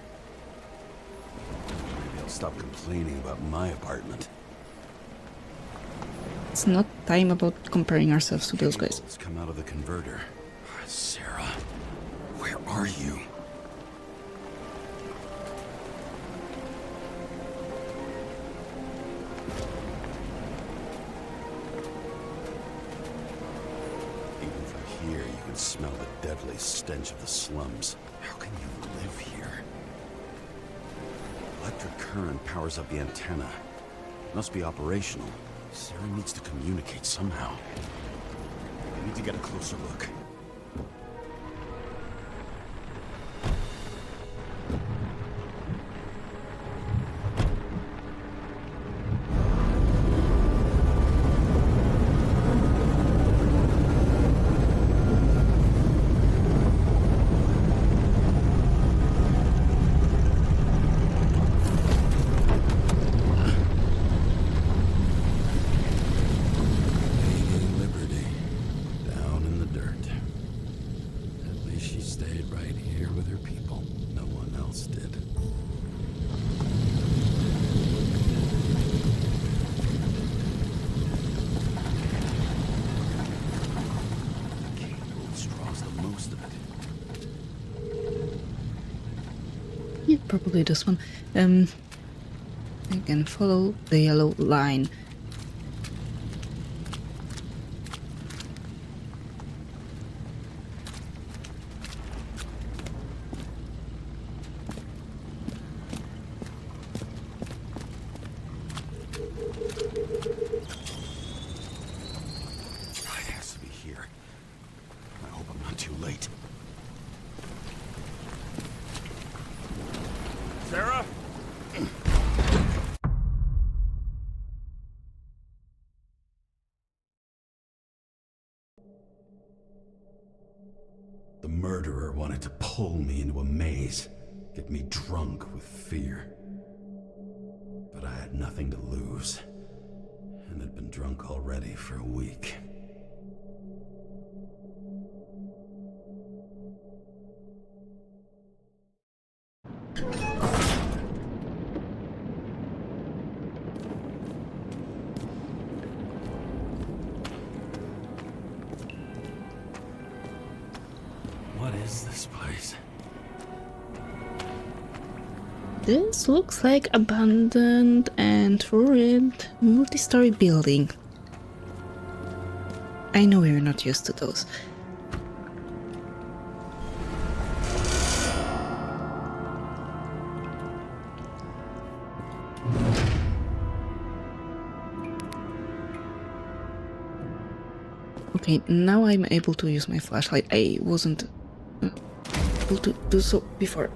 Maybe I'll stop complaining about my apartment. It's not time about comparing ourselves to those guys. Cables come out of the converter. Sara, where are you? Even from here, you can smell the deadly stench of the slums. How can you live here? Electric current powers up the antenna. It must be operational. Sara needs to communicate somehow. I need to get a closer look. Yeah, probably this one. I can follow the yellow line. It has to be here. I hope I'm not too late. Sara? The murderer wanted to pull me into a maze, get me drunk with fear. But I had nothing to lose, and had been drunk already for a week. What is this place? This looks like abandoned and ruined multi-story building. I know we're not used to those. Okay, now I'm able to use my flashlight. I wasn't able to do so before.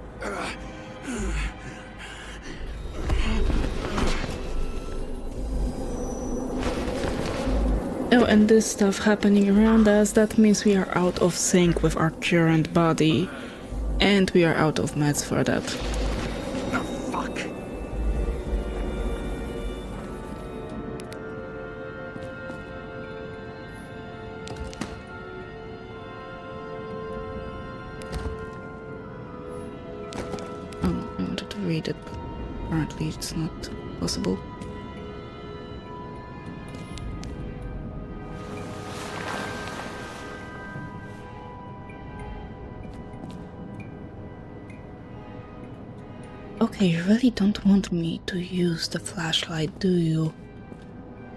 Oh, and this stuff happening around us, that means we are out of sync with our current body. And we are out of meds for that. Oh, fuck! I wanted to read it, but apparently it's not possible. Okay, you really don't want me to use the flashlight, do you?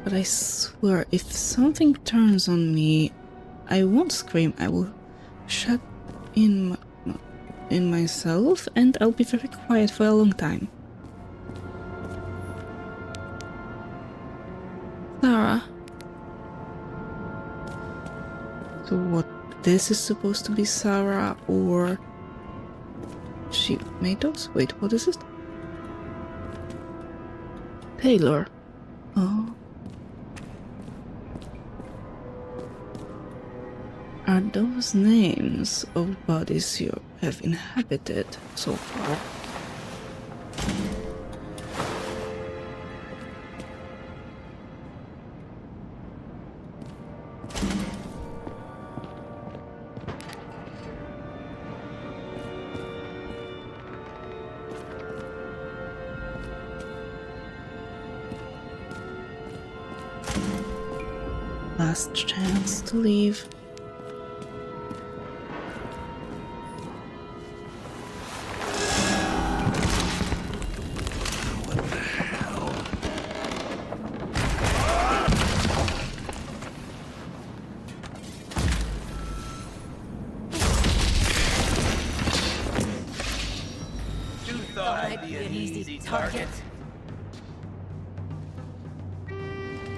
But I swear, if something turns on me, I won't scream. I will shut in myself and I'll be very quiet for a long time. Sara. So what, this is supposed to be Sara, or she made those? Wait, what is it? Taylor. Oh. Are those names of bodies you have inhabited so far? Last chance to leave.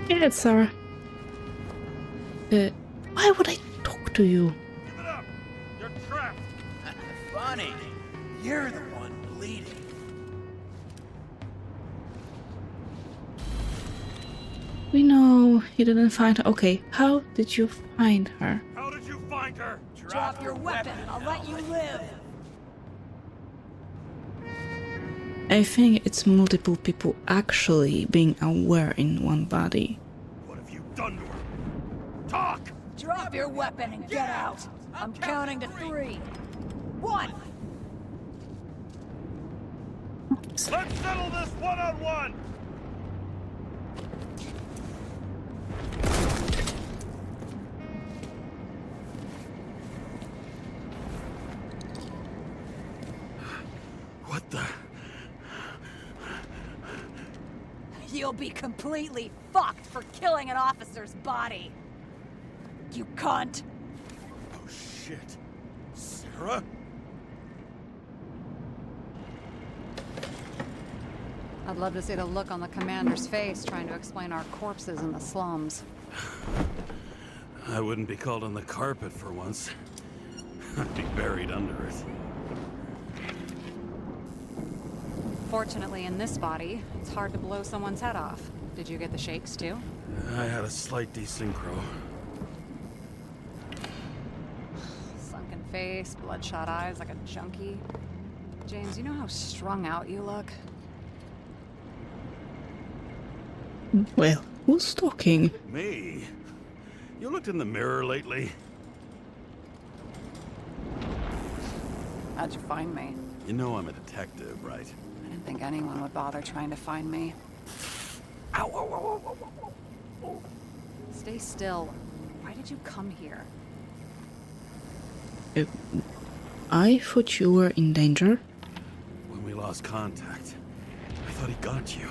Yeah, it's Sara. Why would I talk to you? Give it up! You're trapped! Funny. You're the one bleeding. We know you didn't find her. Okay, how did you find her? How did you find her? Drop your weapon and I'll let you live. I think it's multiple people actually being aware in one body. What have you done to her? Talk! Drop your weapon and get out. I'm counting to 3. 1. Let's settle this one-on-one! What the? You'll be completely fucked for killing an officer's body. You cunt. Oh shit. Sara? I'd love to see the look on the commander's face trying to explain our corpses in the slums. I wouldn't be called on the carpet for once. I'd be buried under it. Fortunately, in this body, it's hard to blow someone's head off. Did you get the shakes too? I had a slight desynchro. Sunken face, bloodshot eyes like a junkie. James, you know how strung out you look? Well, who's talking? Me? You looked in the mirror lately? How'd you find me? You know I'm a detective, right? I didn't think anyone would bother trying to find me. Ow, ow, ow, ow, ow, ow. Stay still. Why did you come here? I thought you were in danger. When we lost contact, I thought he got you.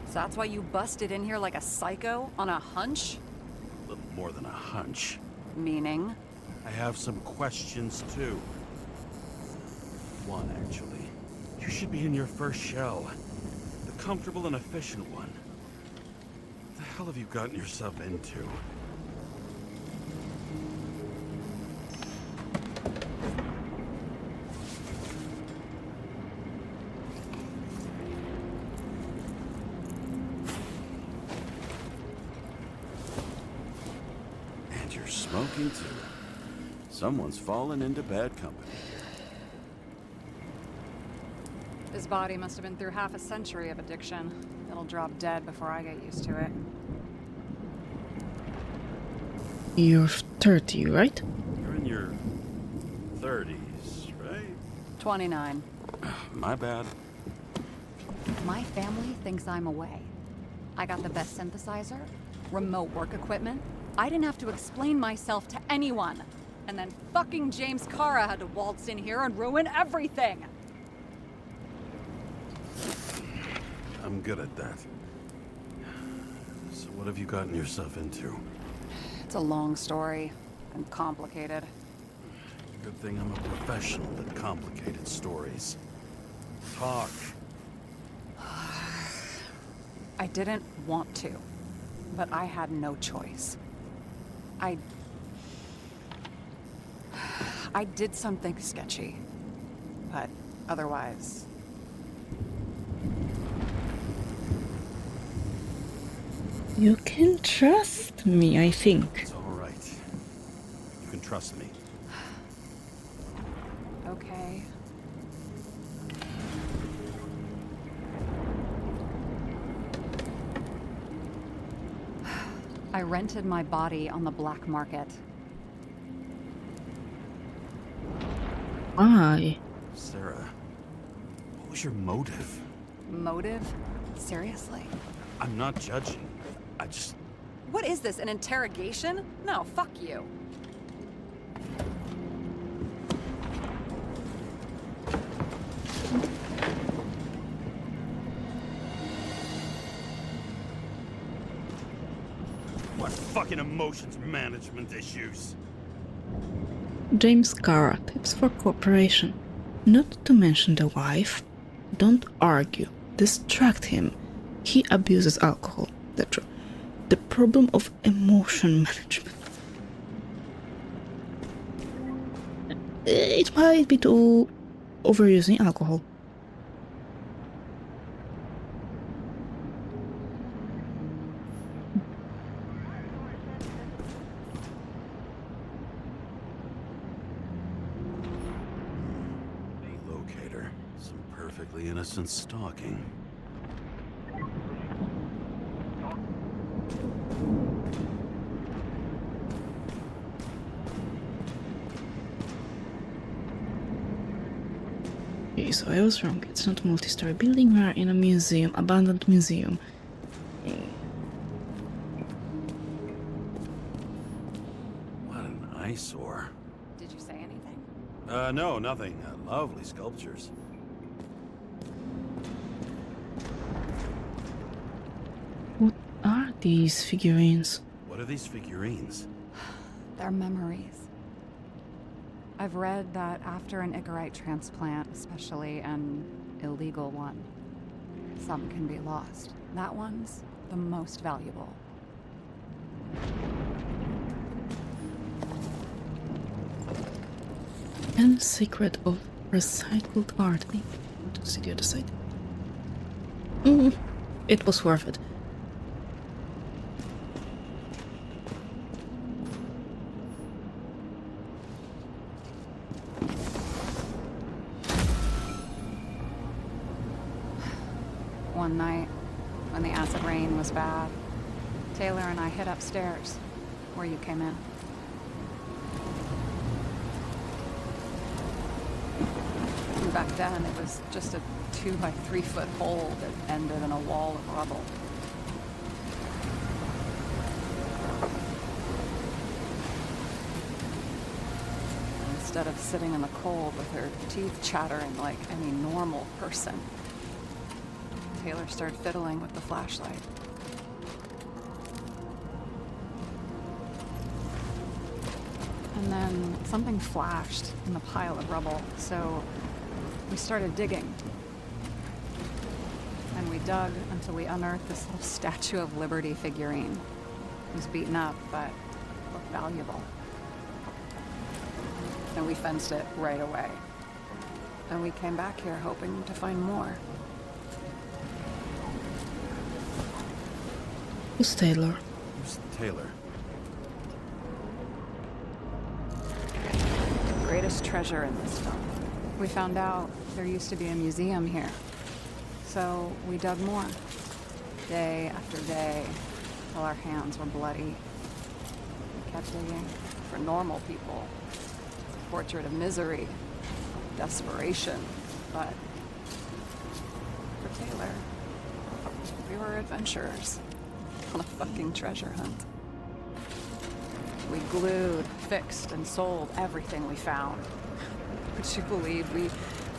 So that's why you busted in here like a psycho on a hunch? A little more than a hunch. Meaning? I have some questions, too. One, actually. You should be in your first shell. The comfortable and efficient one. What the hell have you gotten yourself into? And you're smoking, too. Someone's fallen into bad company. This body must have been through half a century of addiction. It'll drop dead before I get used to it. You're 30, right? You're in your 30s, right? 29. My bad. My family thinks I'm away. I got the best synthesizer, remote work equipment. I didn't have to explain myself to anyone. And then fucking James Karra had to waltz in here and ruin everything. I'm good at that. So what have you gotten yourself into? It's a long story and complicated. Good thing I'm a professional at complicated stories. Talk. I didn't want to, but I had no choice. I did something sketchy, but otherwise... You can trust me, I think. It's all right. You Trust me. Okay. I rented my body on the black market. Why? Sara, what was your motive? Motive? Seriously? I'm not judging. I just... What is this, an interrogation? No, fuck you. What fucking emotions management issues? James Karra, tips for cooperation. Not to mention the wife. Don't argue. Distract him. He abuses alcohol. The problem of emotion management. It might be too overusing alcohol. A locator. Some perfectly innocent stalking. Okay, so I was wrong. It's not a multi-story building. We are in a museum, abandoned museum. What an eyesore. Did you say anything? No, nothing. Lovely sculptures. What are these figurines? What are these figurines? They're memories. I've read that after an Icarite transplant, especially an illegal one, some can be lost. That one's the most valuable. And secret of recycled art. I want to see the other side. It was worth it. One night, when the acid rain was bad, Taylor and I hid upstairs, where you came in. And back then, it was just a 2 by 3 foot hole that ended in a wall of rubble. Instead of sitting in the cold with her teeth chattering like any normal person, Taylor started fiddling with the flashlight. And then something flashed in the pile of rubble, so we started digging. And we dug until we unearthed this little Statue of Liberty figurine. It was beaten up, but looked valuable. And we fenced it right away. And we came back here hoping to find more. Who's Taylor? Who's Taylor? Greatest treasure in this film. We found out there used to be a museum here. So we dug more. Day after day, till our hands were bloody. We kept digging for normal people. A portrait of misery, desperation, but for Taylor, we were adventurers on a fucking treasure hunt. We glued, fixed, and sold everything we found. Would you believe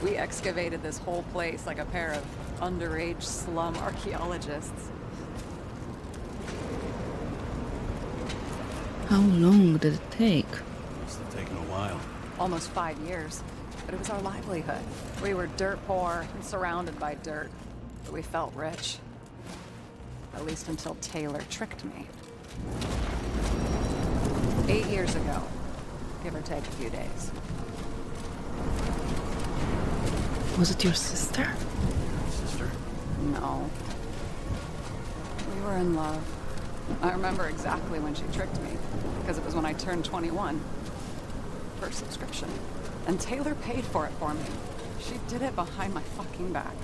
we excavated this whole place like a pair of underage slum archaeologists? How long did it take? Must have taken a while. Almost 5 years. But it was our livelihood. We were dirt poor and surrounded by dirt. But we felt rich. At least until Taylor tricked me. 8 years ago. Give or take a few days. Was it your sister? Sister? No. We were in love. I remember exactly when she tricked me, because it was when I turned 21. first subscription. And Taylor paid for it for me. She did it behind my fucking back.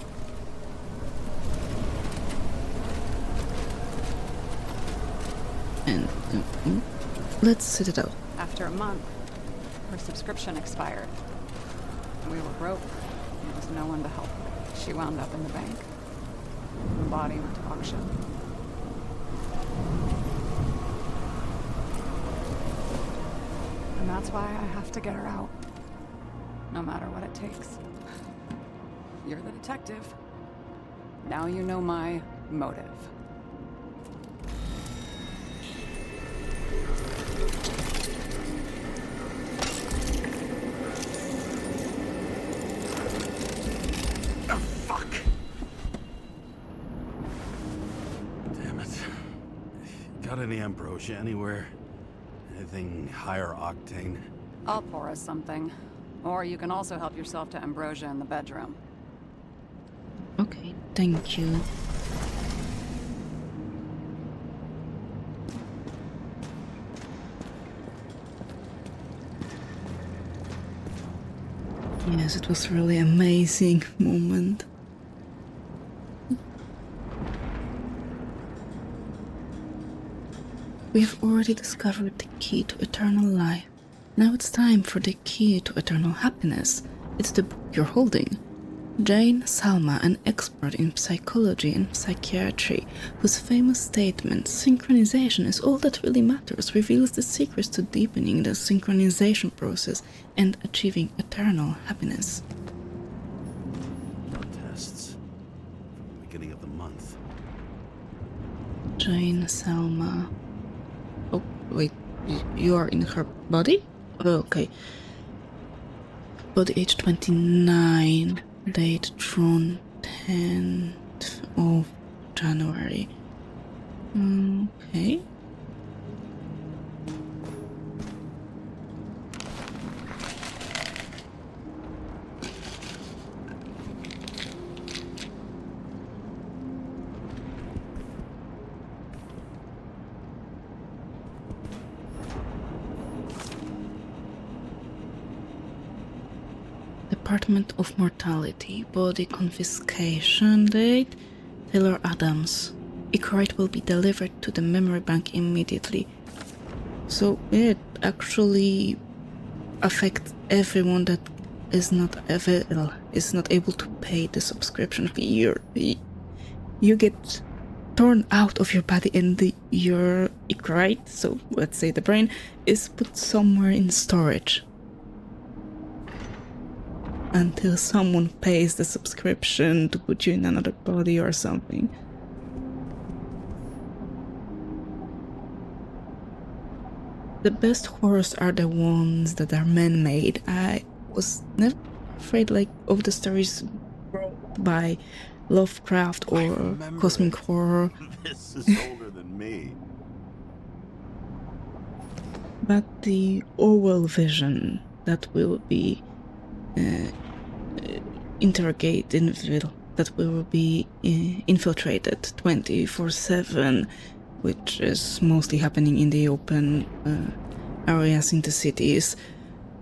And let's set it out. After a month, her subscription expired. We were broke. There was no one to help her. She wound up in the bank. The body went to auction. And that's why I have to get her out. No matter what it takes. You're the detective. Now you know my motive. Oh, fuck! Damn it. Got any ambrosia anywhere? Anything higher octane? I'll pour us something. Or you can also help yourself to ambrosia in the bedroom. Okay, thank you. Yes, it was really amazing moment. We have already discovered the key to eternal life. Now it's time for the key to eternal happiness. It's the book you're holding. Jane Salma, an expert in psychology and psychiatry, whose famous statement, "synchronization is all that really matters," reveals the secrets to deepening the synchronization process and achieving eternal happiness. Blood tests from the beginning of the month. Jane Salma. Oh, wait, you are in her body? Oh, okay. Body age 29. Date June 10th of January. Okay. Department of Mortality, body confiscation date, Taylor Adams. Icarite will be delivered to the memory bank immediately. So it actually affects everyone that is not able to pay the subscription fee. You get torn out of your body and your Icarite, so let's say the brain, is put somewhere in storage. Until someone pays the subscription to put you in another body or something. The best horrors are the ones that are man-made. I was never afraid of the stories brought by Lovecraft or cosmic horror. This is older than me. But the Orwell vision that will be interrogate individual, that will be infiltrated 24/7, which is mostly happening in the open areas in the cities,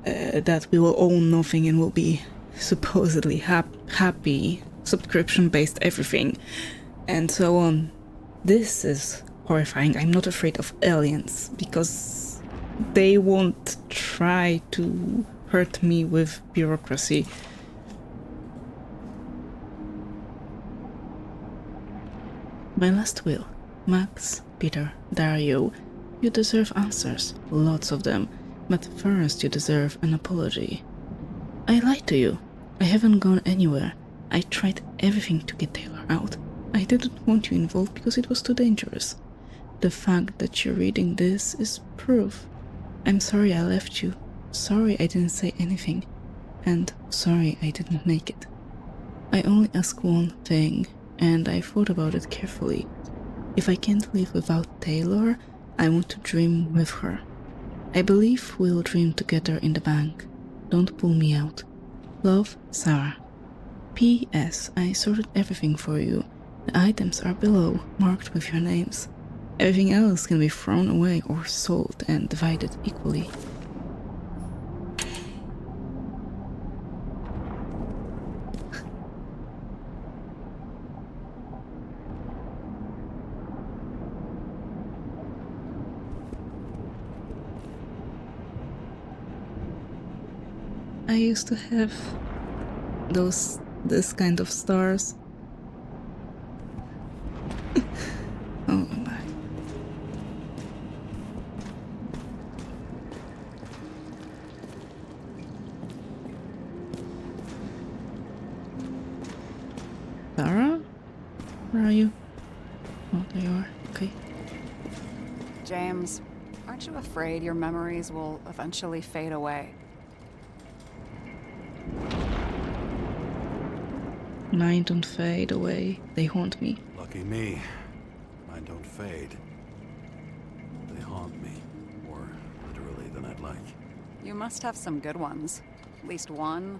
that we will own nothing and will be supposedly happy, subscription-based everything, and so on. This is horrifying. I'm not afraid of aliens, because they won't try to hurt me with bureaucracy. My last will. Max, Peter, Dario, you deserve answers, lots of them, but first you deserve an apology. I lied to you. I haven't gone anywhere. I tried everything to get Taylor out. I didn't want you involved because it was too dangerous. The fact that you're reading this is proof. I'm sorry I left you. Sorry I didn't say anything. And sorry I didn't make it. I only ask one thing, and I thought about it carefully. If I can't live without Taylor, I want to dream with her. I believe we'll dream together in the bank. Don't pull me out. Love, Sara. P.S. I sorted everything for you. The items are below, marked with your names. Everything else can be thrown away or sold and divided equally. I used to have this kind of stars. Oh my. Sara? Where are you? Oh, there you are. Okay. James, aren't you afraid your memories will eventually fade away? Mine don't fade away. They haunt me. Lucky me. Mine don't fade. They haunt me. More literally than I'd like. You must have some good ones. At least one.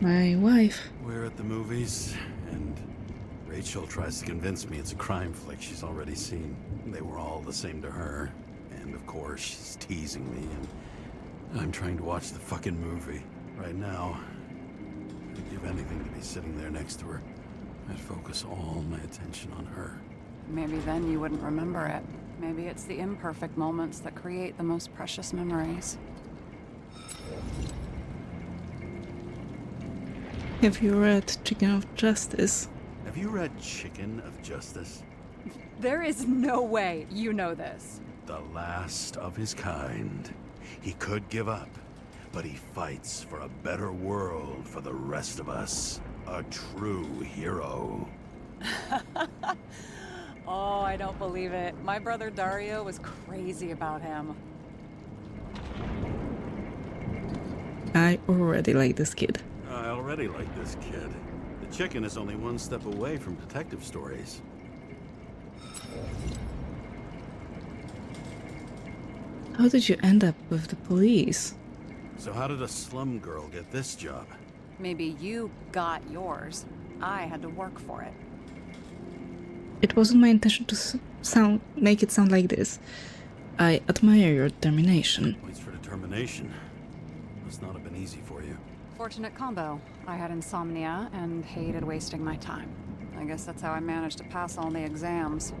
My wife. We're at the movies, and Rachel tries to convince me it's a crime flick she's already seen. They were all the same to her. And of course, she's teasing me, and I'm trying to watch the fucking movie. Right now, I'd give anything to be sitting there next to her. I'd focus all my attention on her. Maybe then you wouldn't remember it. Maybe it's the imperfect moments that create the most precious memories. Have you read Chicken of Justice? Have you read Chicken of Justice? There is no way you know this. The last of his kind. He could give up, but he fights for a better world for the rest of us. A true hero. Oh, I don't believe it. My brother Dario was crazy about him. I already like this kid. I already like this kid. The chicken is only one step away from detective stories. How did you end up with the police? So how did a slum girl get this job? Maybe you got yours. I had to work for it. It wasn't my intention to make it sound like this. I admire your determination. Points for determination. Must not have been easy for you. Fortunate combo. I had insomnia and hated wasting my time. I guess that's how I managed to pass all the exams.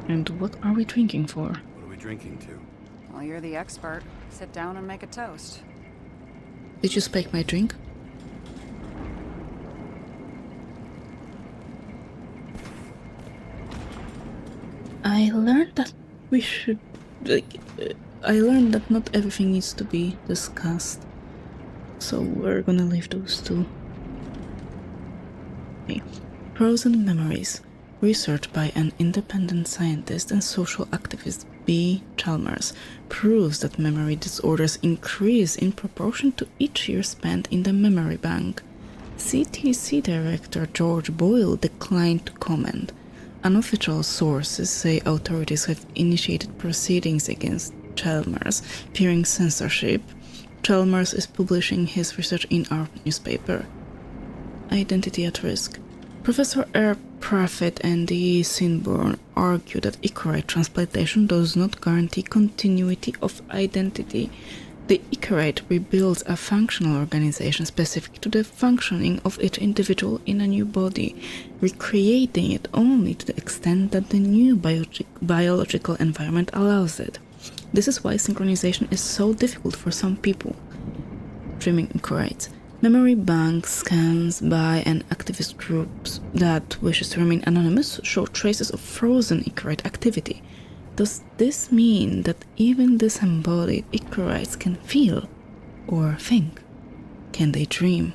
And what are we drinking for? What are we drinking to? Well, you're the expert. Sit down and make a toast. Did you spike my drink? I learned that we should... I learned that not everything needs to be discussed. So we're gonna leave those two. Okay. Frozen Memories. Research by an independent scientist and social activist B. Chalmers proves that memory disorders increase in proportion to each year spent in the memory bank. CTC Director George Boyle declined to comment. Unofficial sources say authorities have initiated proceedings against Chalmers, fearing censorship. Chalmers is publishing his research in our newspaper. Identity at risk. Professor R. Profit and D. Sinborn argue that Icarite transplantation does not guarantee continuity of identity. The Icarite rebuilds a functional organization specific to the functioning of each individual in a new body, recreating it only to the extent that the new biological environment allows it. This is why synchronization is so difficult for some people. Dreaming Icarites. Memory bank scans by an activist group that wishes to remain anonymous show traces of frozen Icarite activity. Does this mean that even disembodied Icarites can feel or think? Can they dream?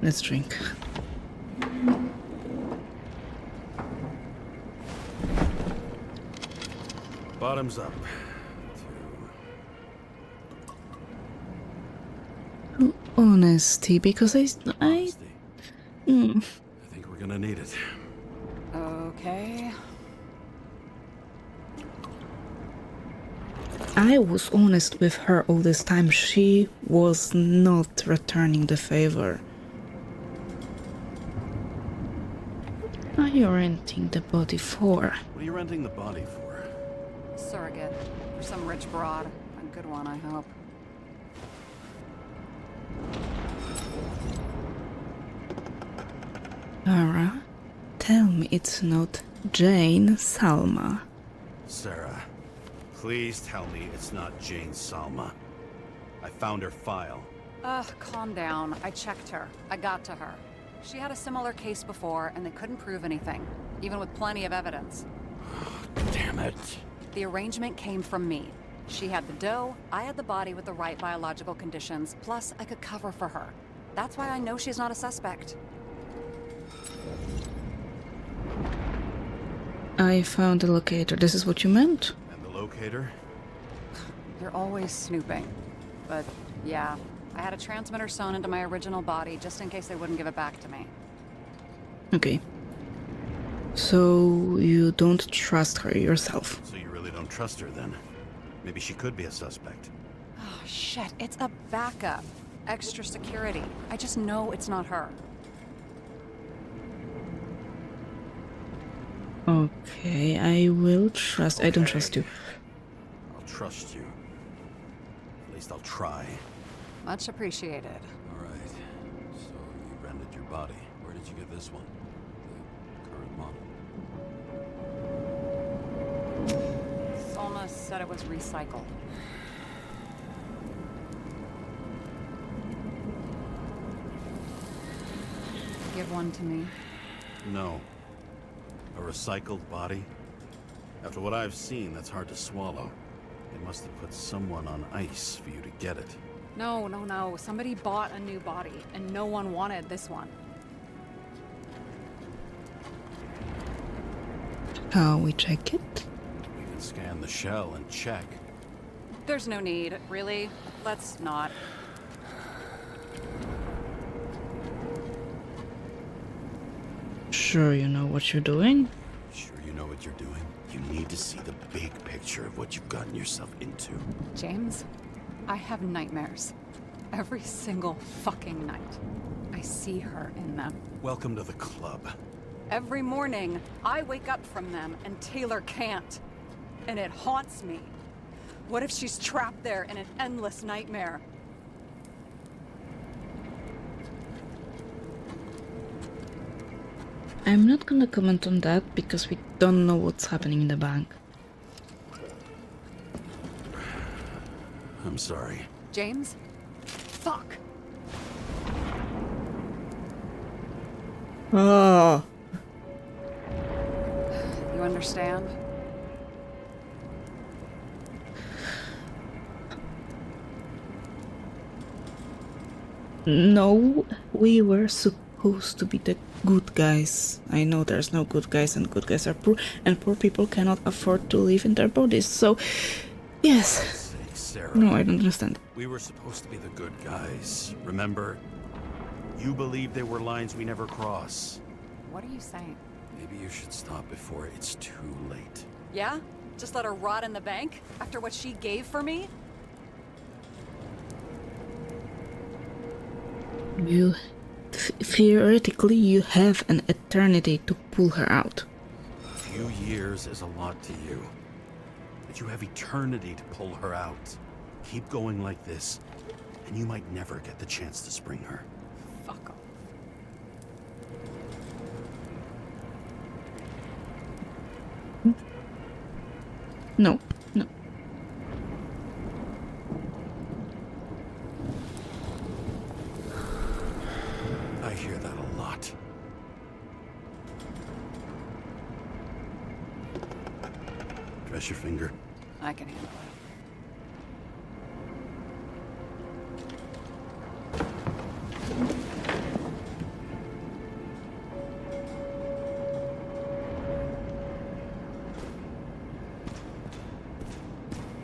Let's drink. Bottoms up. Honesty, because Honesty. I think we're gonna need it. Okay. I was honest with her all this time. She was not returning the favor. What are you renting the body for? What are you renting the body for? Surrogate. For some rich broad. A good one, I hope. Sara, tell me it's not Jane Salma. Sara, please tell me it's not Jane Salma. I found her file. Calm down. I checked her. I got to her. She had a similar case before, and they couldn't prove anything, even with plenty of evidence. Damn it. The arrangement came from me. She had the dough, I had the body with the right biological conditions, plus I could cover for her. That's why I know she's not a suspect. I found the locator. This is what you meant? And the locator? You're always snooping. But yeah, I had a transmitter sewn into my original body just in case they wouldn't give it back to me. Okay. So you don't trust her yourself? So you really don't trust her then? Maybe she could be a suspect. Oh shit, it's a backup. Extra security. I just know it's not her. Okay, I will trust. I don't trust you. I'll trust you. At least I'll try. Much appreciated. All right. So you rented your body. Where did you get this one? The current model. Solma said it was recycled. Give one to me. No. A recycled body? After what I've seen, that's hard to swallow. They must have put someone on ice for you to get it. No. Somebody bought a new body, and no one wanted this one. How we check it? We can scan the shell and check. There's no need, really. Let's not. Sure, you know what you're doing? Sure you know what you're doing? You need to see the big picture of what you've gotten yourself into. James, I have nightmares. Every single fucking night. I see her in them. Welcome to the club. Every morning, I wake up from them and Taylor can't. And it haunts me. What if she's trapped there in an endless nightmare? I'm not gonna comment on that because we don't know what's happening in the bank. I'm sorry. James? Fuck! Oh. You understand? No, we were supposed to be the good guys. I know there's no good guys and good guys are poor and poor people cannot afford to live in their bodies. So, yes. Sarah. No, I don't understand. We were supposed to be the good guys. Remember? You believe there were lines we never cross. What are you saying? Maybe you should stop before it's too late. Yeah? Just let her rot in the bank? After what she gave for me? You... theoretically, you have an eternity to pull her out. A few years is a lot to you. But you have eternity to pull her out. Keep going like this, and you might never get the chance to spring her. Fuck off. No, no. I hear that a lot. Dress your finger. I can handle it.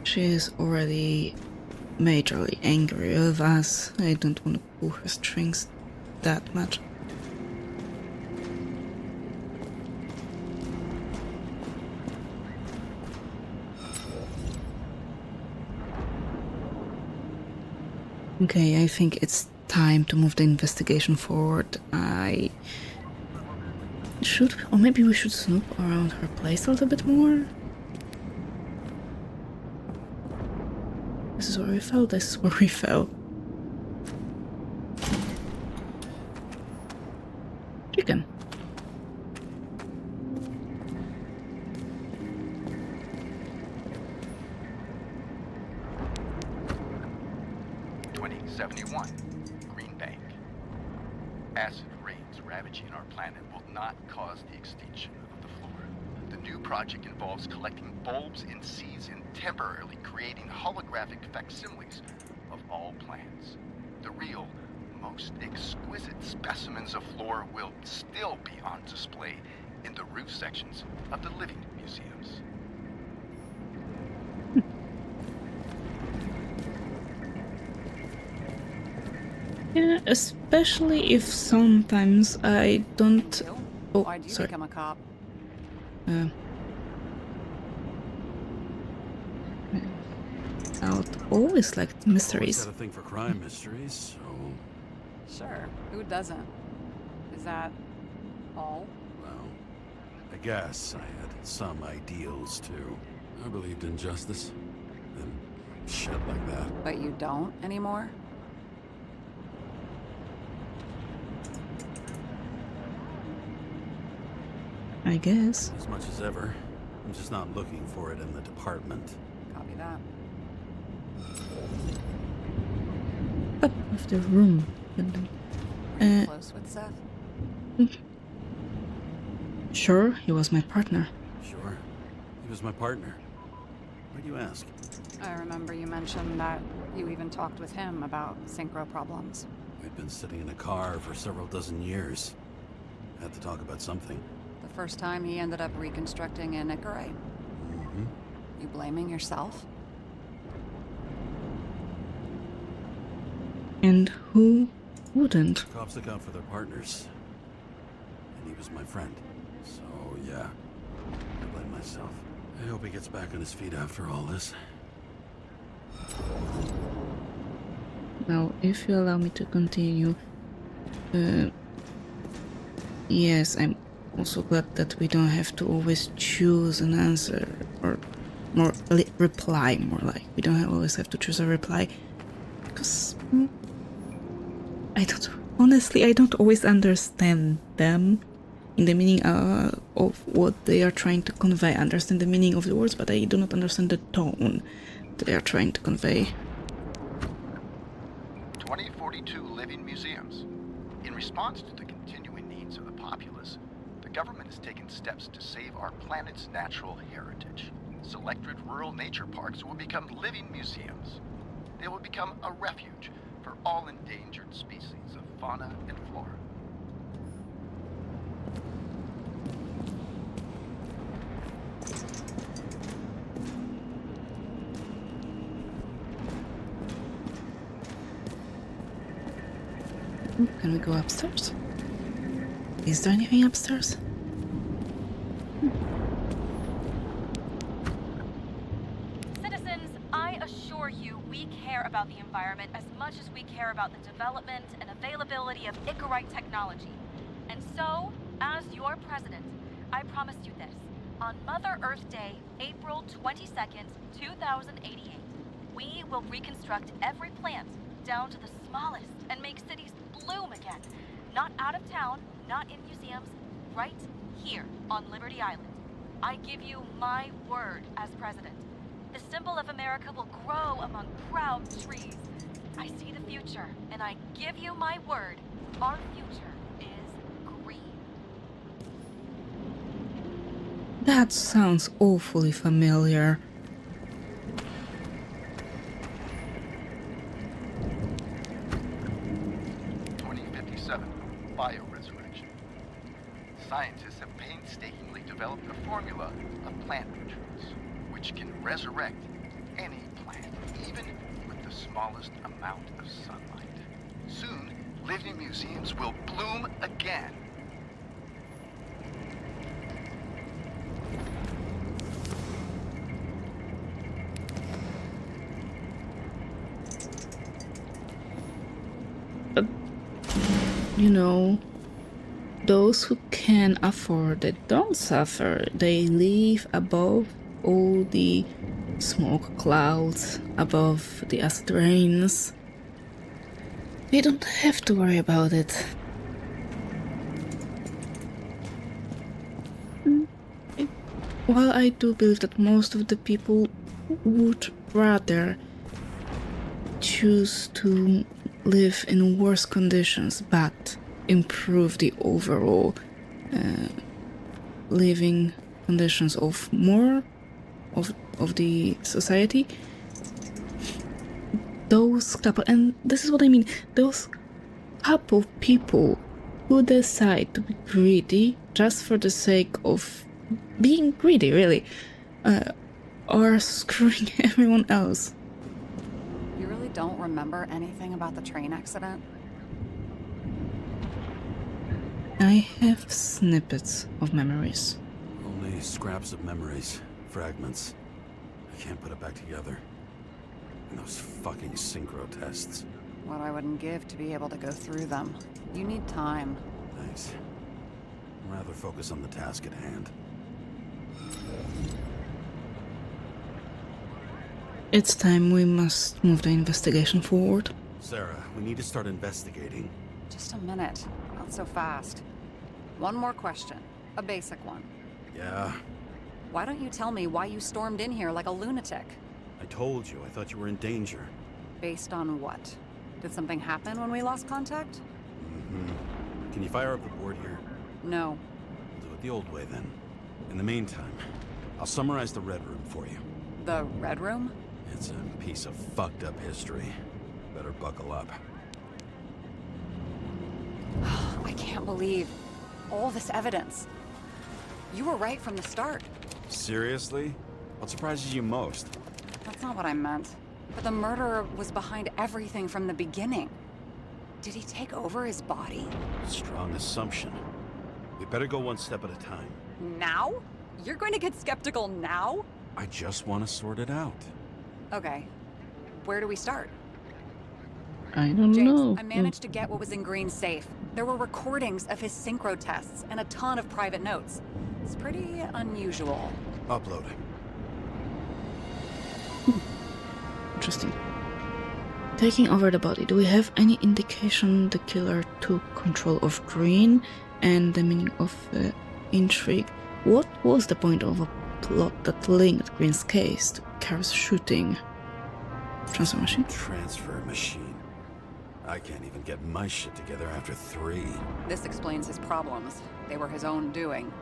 She is already majorly angry with us. I don't want to pull her strings that much. Okay, I think it's time to move the investigation forward. I should, or maybe we should snoop around her place a little bit more. This is where we fell, this is where we fell. Chicken. 71, Green Bank. Acid rains ravaging our planet will not cause the extinction of the flora. The new project involves collecting bulbs and seeds and temporarily creating holographic facsimiles of all plants. The real, most exquisite specimens of flora will still be on display in the roof sections of the living museums. Yeah, especially if sometimes I don't. So, Oh, why'd you sorry. become a cop? I would always liked Always mysteries. had a thing for crime mysteries, so... Sure, who doesn't? Is that all? Well, I guess I had some ideals, too. I believed in justice, and shit like that. But you don't anymore? I guess. As much as ever. I'm just not looking for it in the department. Copy that. Up of the room. Were you close with Seth? Sure, he was my partner. Sure. He was my partner. Why do you ask? I remember you mentioned that you even talked with him about synchro problems. We'd been sitting in a car for several dozen years. Had to talk about something. The first time he ended up reconstructing an Icarite. Mm-hmm. You blaming yourself? And who wouldn't? Cops look out for their partners. And he was my friend. So, yeah. I blame myself. I hope he gets back on his feet after all this. Now, if you allow me to continue, yes, I'm also glad that we don't have to always choose an answer, or more reply, more like. We don't always have to choose a reply, because honestly, I don't always understand them in the meaning of what they are trying to convey. I understand the meaning of the words, but I do not understand the tone they are trying to convey. 2042 living museums. In response to the continuing needs of the populace, the government has taken steps to save our planet's natural heritage. Selected rural nature parks will become living museums. They will become a refuge for all endangered species of fauna and flora. Can we go upstairs? Is there anything upstairs? Citizens, I assure you we care about the environment as much as we care about the development and availability of Icarite technology. And so, as your president, I promise you this. On Mother Earth Day, April 22nd, 2088, we will reconstruct every plant down to the smallest and make cities bloom again. Not out of town, not in museums, right here on Liberty Island. I give you my word as president. The symbol of America will grow among proud trees. I see the future, and I give you my word. Our future is green. That sounds awfully familiar. Bioresurrection. Scientists have painstakingly developed a formula of plant nutrients, which can resurrect any plant, even with the smallest amount of sunlight. Soon, living museums will bloom again. You know, those who can afford it don't suffer. They live above all the smoke clouds, above the acid rains. They don't have to worry about it. While I do believe that most of the people would rather choose to live in worse conditions but improve the overall living conditions of more of the society. Those couple, and this is what I mean, those couple of people who decide to be greedy just for the sake of being greedy, really, are screwing everyone else. You really don't remember anything about the train accident? I have snippets of memories. Only scraps of memories, fragments. I can't put it back together. And those fucking synchro tests. What I wouldn't give to be able to go through them. You need time. Thanks. I'd rather focus on the task at hand. It's time we must move the investigation forward. Sara, we need to start investigating. Just a minute. Not so fast. One more question. A basic one. Yeah? Why don't you tell me why you stormed in here like a lunatic? I told you, I thought you were in danger. Based on what? Did something happen when we lost contact? Mm-hmm. Can you fire up the board here? No. We'll do it the old way then. In the meantime, I'll summarize the Red Room for you. The Red Room? It's a piece of fucked up history. Better buckle up. I can't believe all this evidence. You were right from the start. Seriously? What surprises you most? That's not what I meant. But the murderer was behind everything from the beginning. Did he take over his body? Strong assumption. We better go one step at a time. Now? You're going to get skeptical now? I just want to sort it out. Okay. Where do we start? I don't James, know. I managed to get what was in Green's safe. There were recordings of his synchro tests and a ton of private notes. It's pretty unusual. Upload. Interesting. Taking over the body, do we have any indication the killer took control of Green and the meaning of intrigue? What was the point of a plot that linked Green's case to Karra's shooting? Transfer machine? Transfer machine. I can't even get my shit together after 3. This explains his problems. They were his own doing.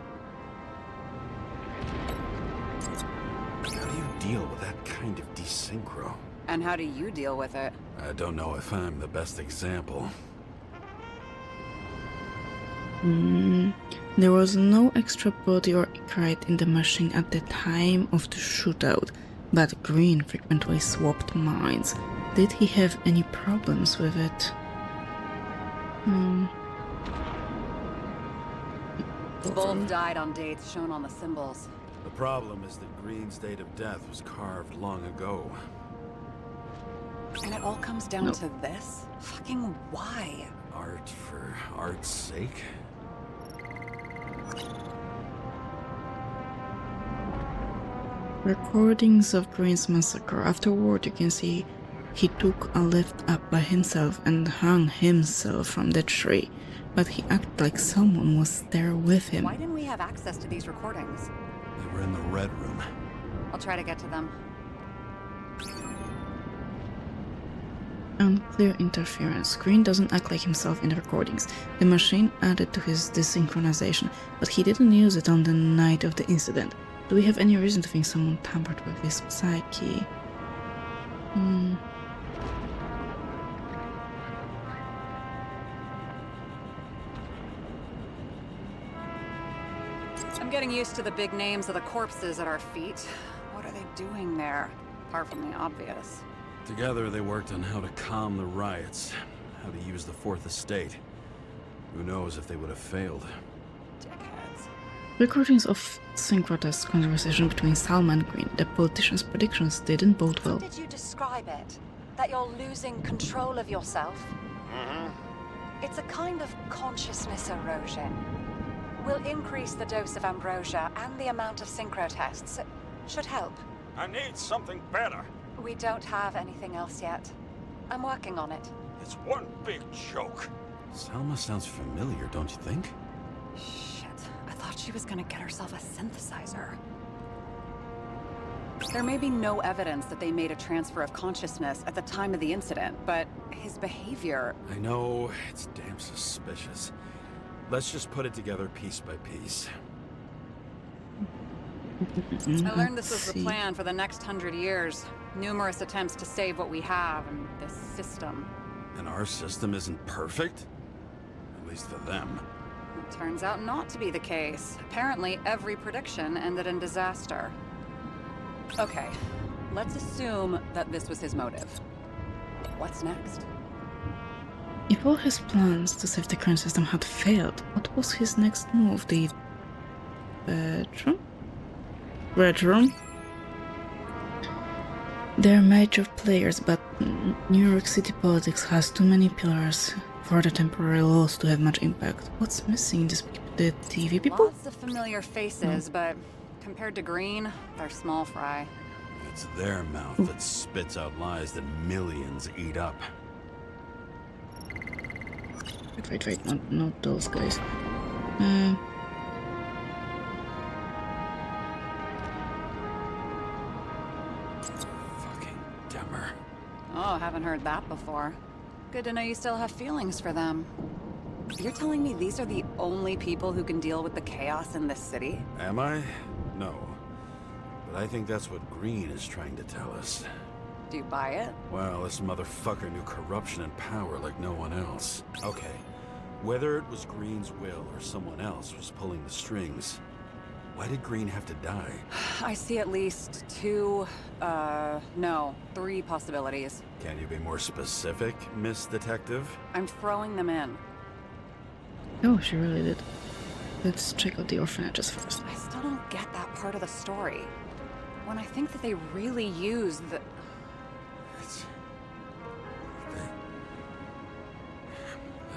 How do you deal with that kind of desynchro? And how do you deal with it? I don't know if I'm the best example. There was no extra body or icarite in the machine at the time of the shootout, but Green frequently swapped minds. Did he have any problems with it? Both died on dates shown on the symbols. The problem is that Green's date of death was carved long ago. And it all comes down to this? Fucking why? Art for art's sake? Recordings of Green's massacre. Afterward, you can see he took a lift up by himself and hung himself from the tree, but he acted like someone was there with him. Why didn't we have access to these recordings? They were in the Red Room. I'll try to get to them. Unclear interference. Green doesn't act like himself in the recordings. The machine added to his desynchronization, but he didn't use it on the night of the incident. Do we have any reason to think someone tampered with his psyche? I'm getting used to the big names of the corpses at our feet. What are they doing there? Apart from the obvious. Together they worked on how to calm the riots, how to use the Fourth Estate. Who knows if they would have failed. Dickheads. Recordings of synchronous conversation between Salma and Green. The politician's predictions didn't bode well. How did you describe it? That you're losing control of yourself? It's a kind of consciousness erosion. We'll increase the dose of ambrosia and the amount of synchro tests. Should help. I need something better. We don't have anything else yet. I'm working on it. It's one big joke. Salma sounds familiar, don't you think? Shit, I thought she was gonna get herself a synthesizer. There may be no evidence that they made a transfer of consciousness at the time of the incident, but his behavior... I know, it's damn suspicious. Let's just put it together piece by piece. I learned this was the plan for the next 100 years. Numerous attempts to save what we have in this system. And our system isn't perfect? At least for them. It turns out not to be the case. Apparently, every prediction ended in disaster. Okay, let's assume that this was his motive. What's next? If all his plans to save the current system had failed, what was his next move? The bedroom? Red room? They're major players, but New York City politics has too many pillars for the temporary laws to have much impact. What's missing? The TV people? Lots of familiar faces, but compared to Green, they're small fry. It's their mouth that spits out lies that millions eat up. Wait, not those guys. Fucking dumber. Oh, haven't heard that before. Good to know you still have feelings for them. You're telling me these are the only people who can deal with the chaos in this city? Am I? No. But I think that's what Green is trying to tell us. Do you buy it? Well, this motherfucker knew corruption and power like no one else. Okay, whether it was Green's will or someone else was pulling the strings, why did Green have to die? I see at least three possibilities. Can you be more specific, Miss Detective? I'm throwing them in. Oh, she really did. Let's check out the orphanages first. I still don't get that part of the story. When I think that they really used the...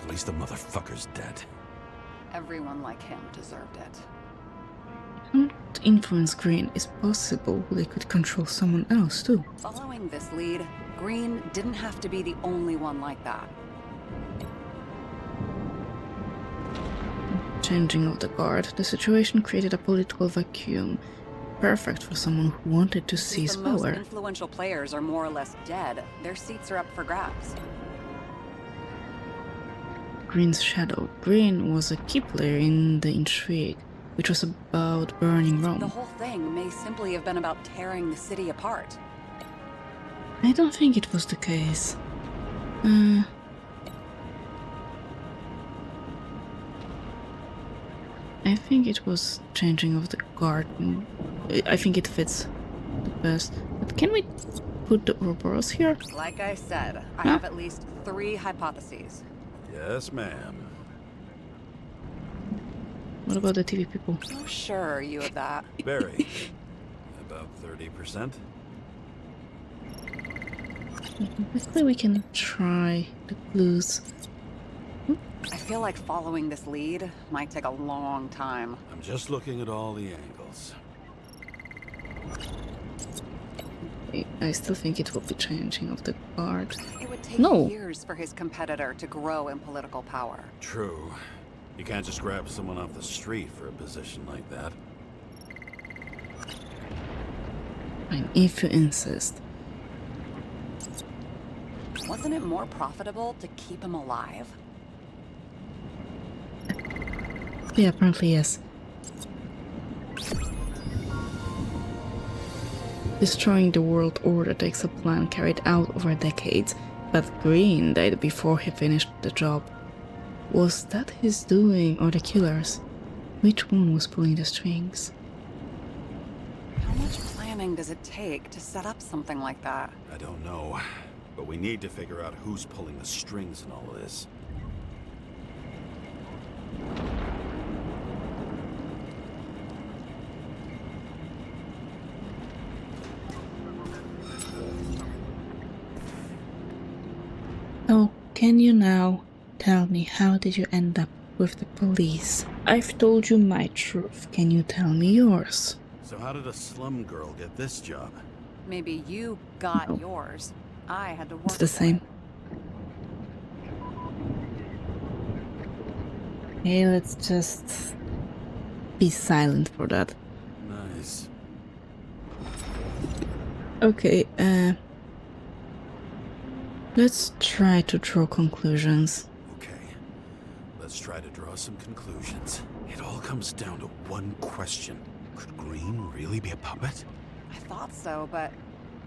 At least the motherfucker's dead. Everyone like him deserved it. Don't influence Green. It's possible they could control someone else too. Following this lead, Green didn't have to be the only one like that. Changing of the guard. The situation created a political vacuum. Perfect for someone who wanted to seize The most power. influential players are more or less dead. Their seats are up for grabs. Green's shadow. Green was a key player in the intrigue, which was about burning The Rome. whole thing may simply have been about tearing the city apart. I don't think it was the case. I think it was changing of the guard. I think it fits the best. But can we put the Ouroboros here? Like I said, I have at least 3 hypotheses. Yes, ma'am. What about the TV people? Oh, sure, you have that. Very. About 30%. Basically, we can try the clues. I feel like following this lead might take a long time. I'm just looking at all the angles. I still think it will be changing of the guard. It would take No. years for his competitor to grow in political power. True. You can't just grab someone off the street for a position like that. Fine, if you insist. Wasn't it more profitable to keep him alive? Yeah, apparently yes. Destroying the world order takes a plan carried out over decades, but Green died before he finished the job. Was that his doing or the killer's? Which one was pulling the strings? How much planning does it take to set up something like that? I don't know, but we need to figure out who's pulling the strings in all of this. Oh, can you now tell me how did you end up with the police? I've told you my truth. Can you tell me yours? So how did a slum girl get this job? Maybe you got yours. I had to work. It's the for same. it. Hey, let's just be silent for that. Nice. Okay, let's try to draw conclusions. Okay, let's try to draw some conclusions. It all comes down to one question. Could Green really be a puppet? I thought so, but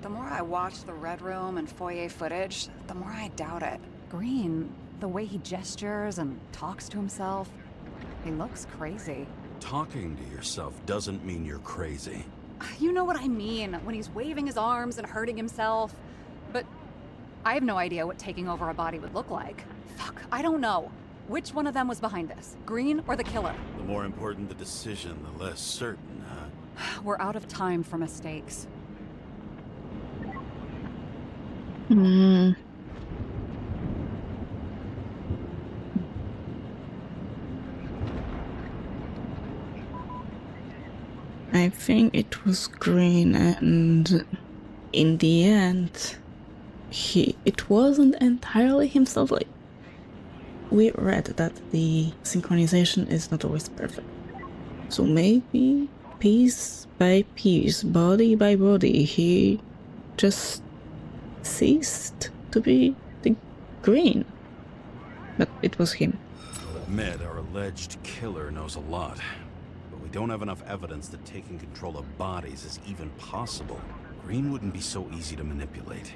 the more I watch the Red Room and foyer footage, the more I doubt it. Green, the way he gestures and talks to himself, he looks crazy. Talking to yourself doesn't mean you're crazy. You know what I mean, when he's waving his arms and hurting himself. But I have no idea what taking over a body would look like. Fuck, I don't know. Which one of them was behind this? Green or the killer? The more important the decision, the less certain, huh? We're out of time for mistakes. I think it was Green, and in the end, it wasn't entirely himself. Like, we read that the synchronization is not always perfect. So maybe piece by piece, body by body, he just ceased to be the Green. But it was him. I'll admit our alleged killer knows a lot. But we don't have enough evidence that taking control of bodies is even possible. Green wouldn't be so easy to manipulate.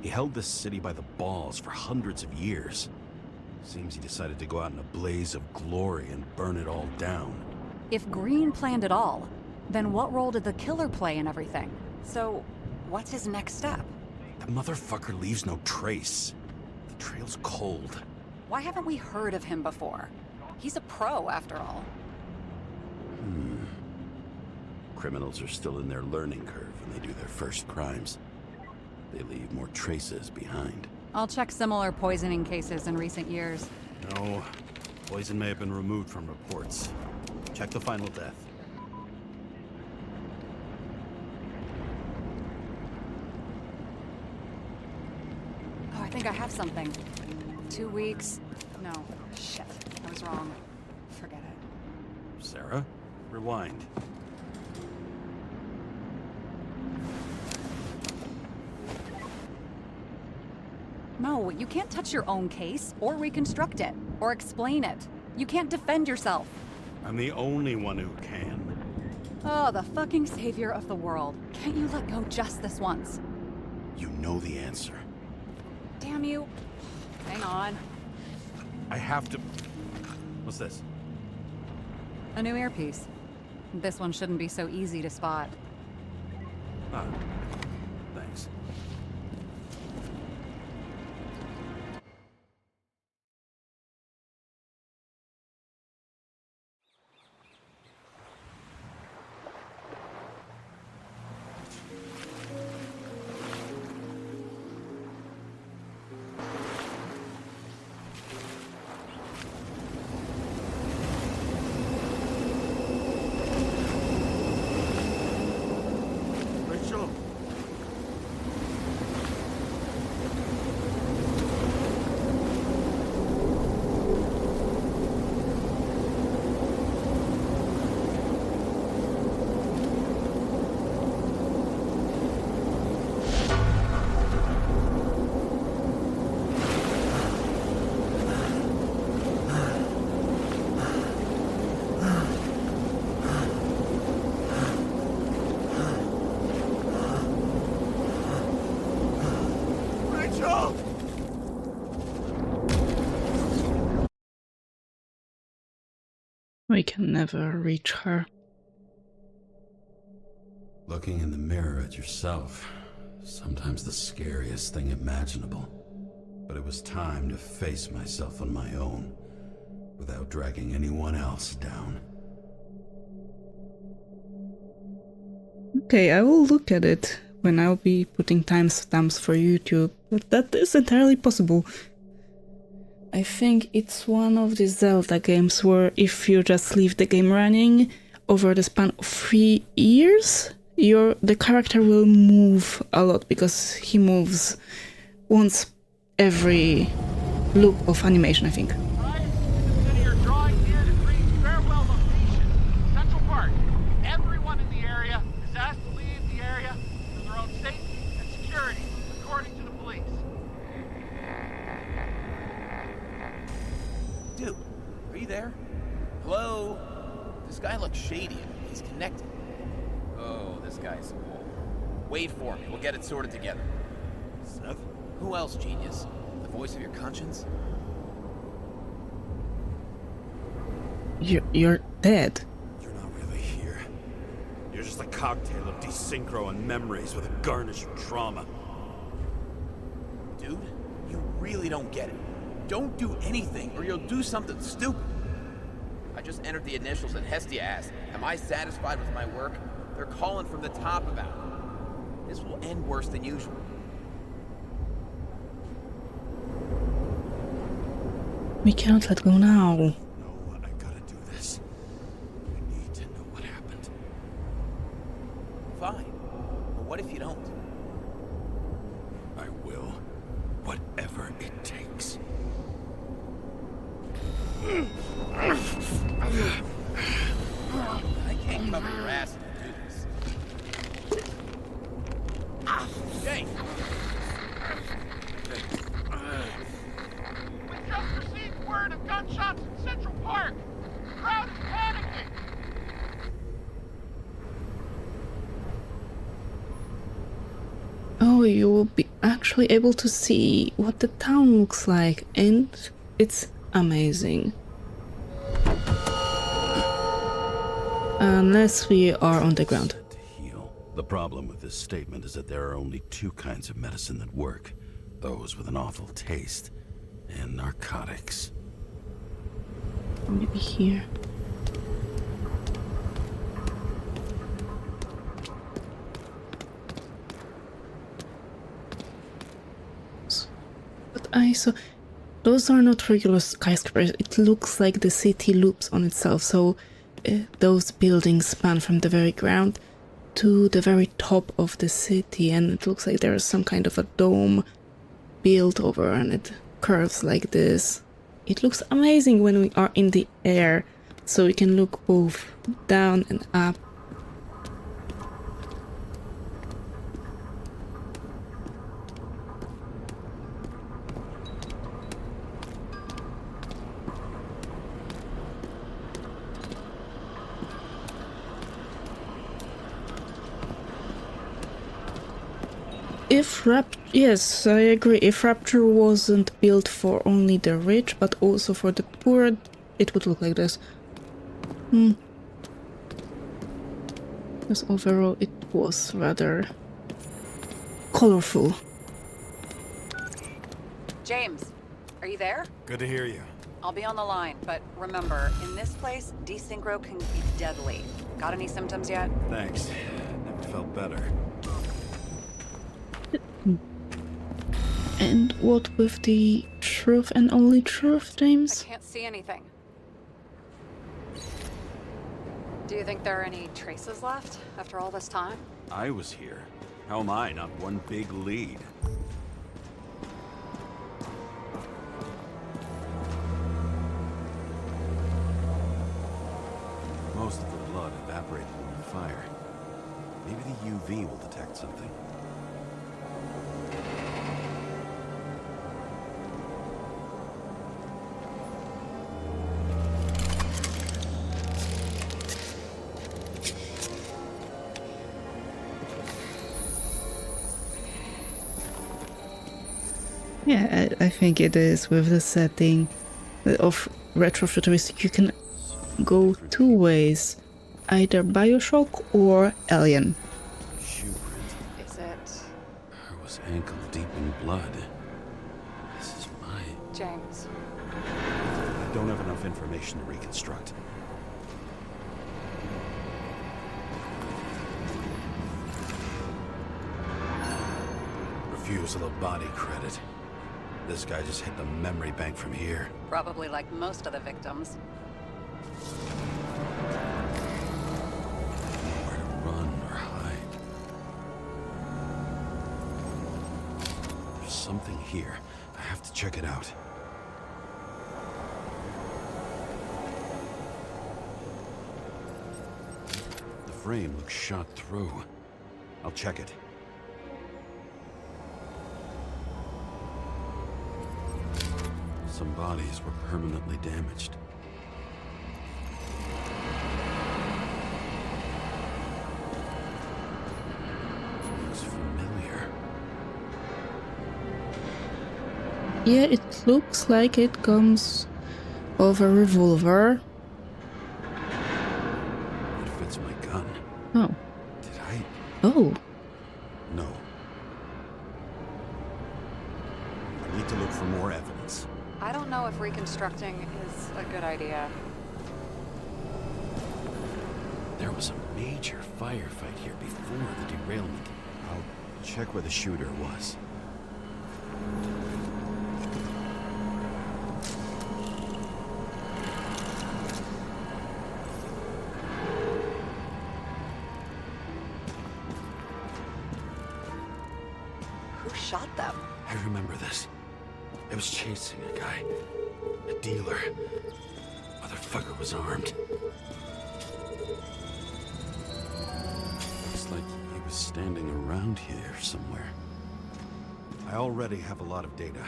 He held this city by the balls for hundreds of years. Seems he decided to go out in a blaze of glory and burn it all down. If Green planned it all, then what role did the killer play in everything? So, what's his next step? The motherfucker leaves no trace. The trail's cold. Why haven't we heard of him before? He's a pro, after all. Criminals are still in their learning curve when they do their first crimes. They leave more traces behind. I'll check similar poisoning cases in recent years. No, poison may have been removed from reports. Check the final death. Oh, I think I have something. 2 weeks. No, shit. I was wrong. Forget it. Sara, rewind. No, you can't touch your own case, or reconstruct it, or explain it. You can't defend yourself. I'm the only one who can. Oh, the fucking savior of the world. Can't you let go just this once? You know the answer. Damn you. Hang on. I have to... What's this? A new earpiece. This one shouldn't be so easy to spot. Ah, thanks. Rachel! Rachel! We can never reach her. Looking in the mirror at yourself, sometimes the scariest thing imaginable. But it was time to face myself on my own, without dragging anyone else down. Okay, I will look at it when I'll be putting timestamps for YouTube, but that is entirely possible. I think it's one of the Zelda games where if you just leave the game running over the span of 3 years, the character will move a lot, because he moves once every loop of animation, I think. Right? The city are drawing near to Green's farewell location, Central Park. Everyone in the area is asked to leave the area to their own safety. looks shady. He's connected. Oh, this guy's cool. Wait for me. We'll get it sorted together. Seth? Who else, genius? The voice of your conscience? You're dead. You're not really here. You're just a cocktail of desynchro and memories with a garnish of trauma. Dude, you really don't get it. Don't do anything, or you'll do something stupid. I just entered the initials and Hestia asked, am I satisfied with my work? They're calling from the top about it. This will end worse than usual. We can't let go now. No, I gotta do this. I need to know what happened. Fine. But what if you don't? I will. Whatever it takes. I can't cover your ass if you do this. Jake! We just received word of gunshots in Central Park. The crowd is panicking. Oh, you will be actually able to see what the town looks like, and it's amazing. Unless we are on the ground. To heal. The problem with this statement is that there are only two kinds of medicine that work. Those with an awful taste and narcotics. Maybe here. But I saw those are not regular skyscrapers. It looks like the city loops on itself. So those buildings span from the very ground to the very top of the city, and it looks like there is some kind of a dome built over, and it curves like this. It looks amazing when we are in the air, so we can look both down and up. Yes, I agree. If Rapture wasn't built for only the rich, but also for the poor, it would look like this. Because overall it was rather colorful. James, are you there? Good to hear you. I'll be on the line, but remember, in this place, desynchro can be deadly. Got any symptoms yet? Thanks. Never felt better. And what with the truth and only truth, James? I can't see anything. Do you think there are any traces left after all this time? I was here. How am I not one big lead? Most of the blood evaporated in the fire. Maybe the UV will detect something. Yeah, I think it is with the setting of retrofuturistic. You can go two ways, either Bioshock or Alien. Shoe print. Is it... I was ankle deep in blood. This is mine. James? I don't have enough information to reconstruct. Refusal of body credit. This guy just hit the memory bank from here. Probably like most of the victims. Nowhere to run or hide. There's something here. I have to check it out. The frame looks shot through. I'll check it. Some bodies were permanently damaged. Yeah, it looks like it comes of a revolver. It fits my gun. Oh. Did I? Oh. No. I need to look for more evidence. I don't know if reconstructing is a good idea. There was a major firefight here before the derailment. I'll check where the shooter was. Who shot them? I remember this. It was chasing a guy. A dealer. Motherfucker was armed. Looks like he was standing around here somewhere. I already have a lot of data.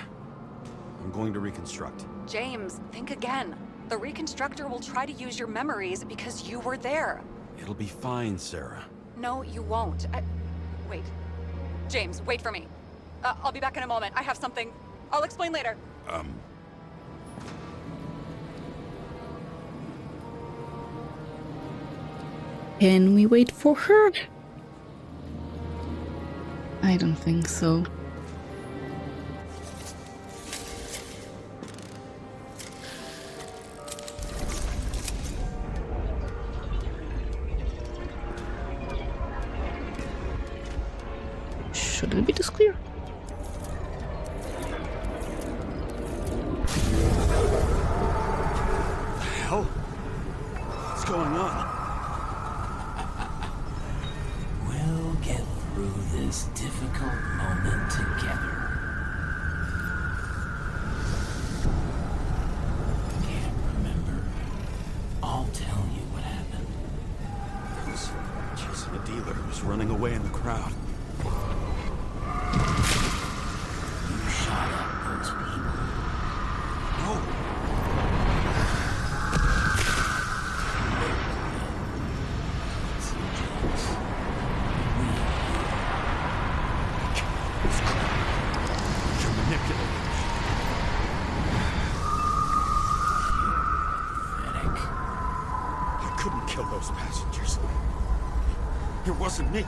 I'm going to reconstruct. James, think again. The reconstructor will try to use your memories because you were there. It'll be fine, Sara. No, you won't. Wait. James, wait for me. I'll be back in a moment. I have something. I'll explain later. Can we wait for her? I don't think so. Should it be this clear? What the hell? What's going on? We'll get through this difficult moment together. Can't remember. I'll tell you what happened. I was chasing a dealer who was running away in the crowd. You shot at those people. No! You're manipulating. Pathetic. I couldn't kill those passengers. It wasn't me. He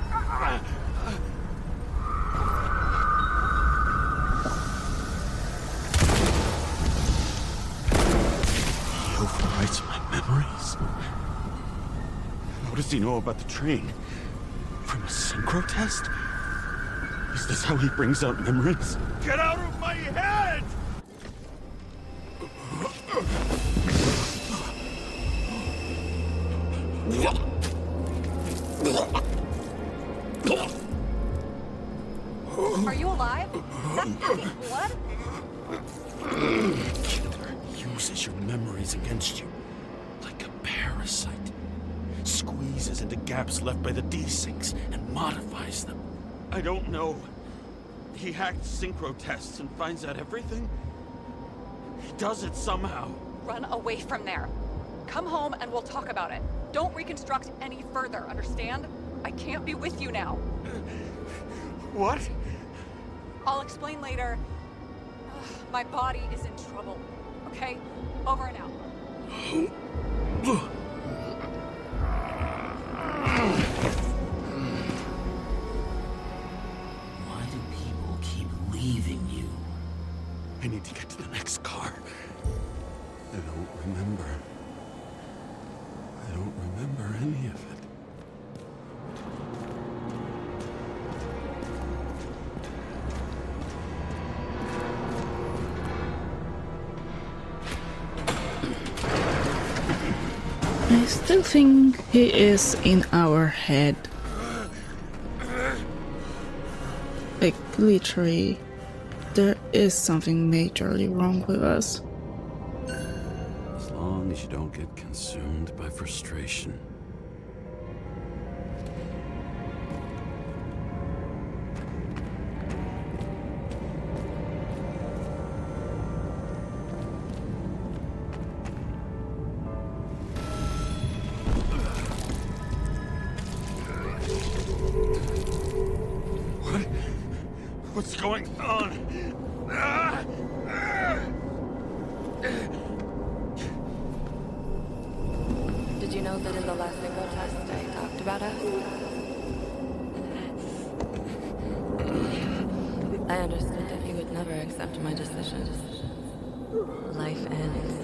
overwrites my memories. How does he know about the train? From a synchro test? Is this how he brings out memories? Get out of my head! Are you alive? Is that fucking blood? Killer uses your memories against you. Like a parasite. Squeezes into gaps left by the desyncs and modifies them. I don't know. He hacked synchro tests and finds out everything? He does it somehow. Run away from there. Come home and we'll talk about it. Don't reconstruct any further, understand? I can't be with you now. What? I'll explain later. My body is in trouble. Okay? Over and out. Why do people keep leaving you? I need to get to the next car. I don't remember. I don't remember any of it. I still think he is in our head. Like, literally, there is something majorly wrong with us. As long as you don't get consumed by frustration. What's going on? Ah! Did you know that in the last single test I talked about us? I understood that you would never accept my decisions. Life ends.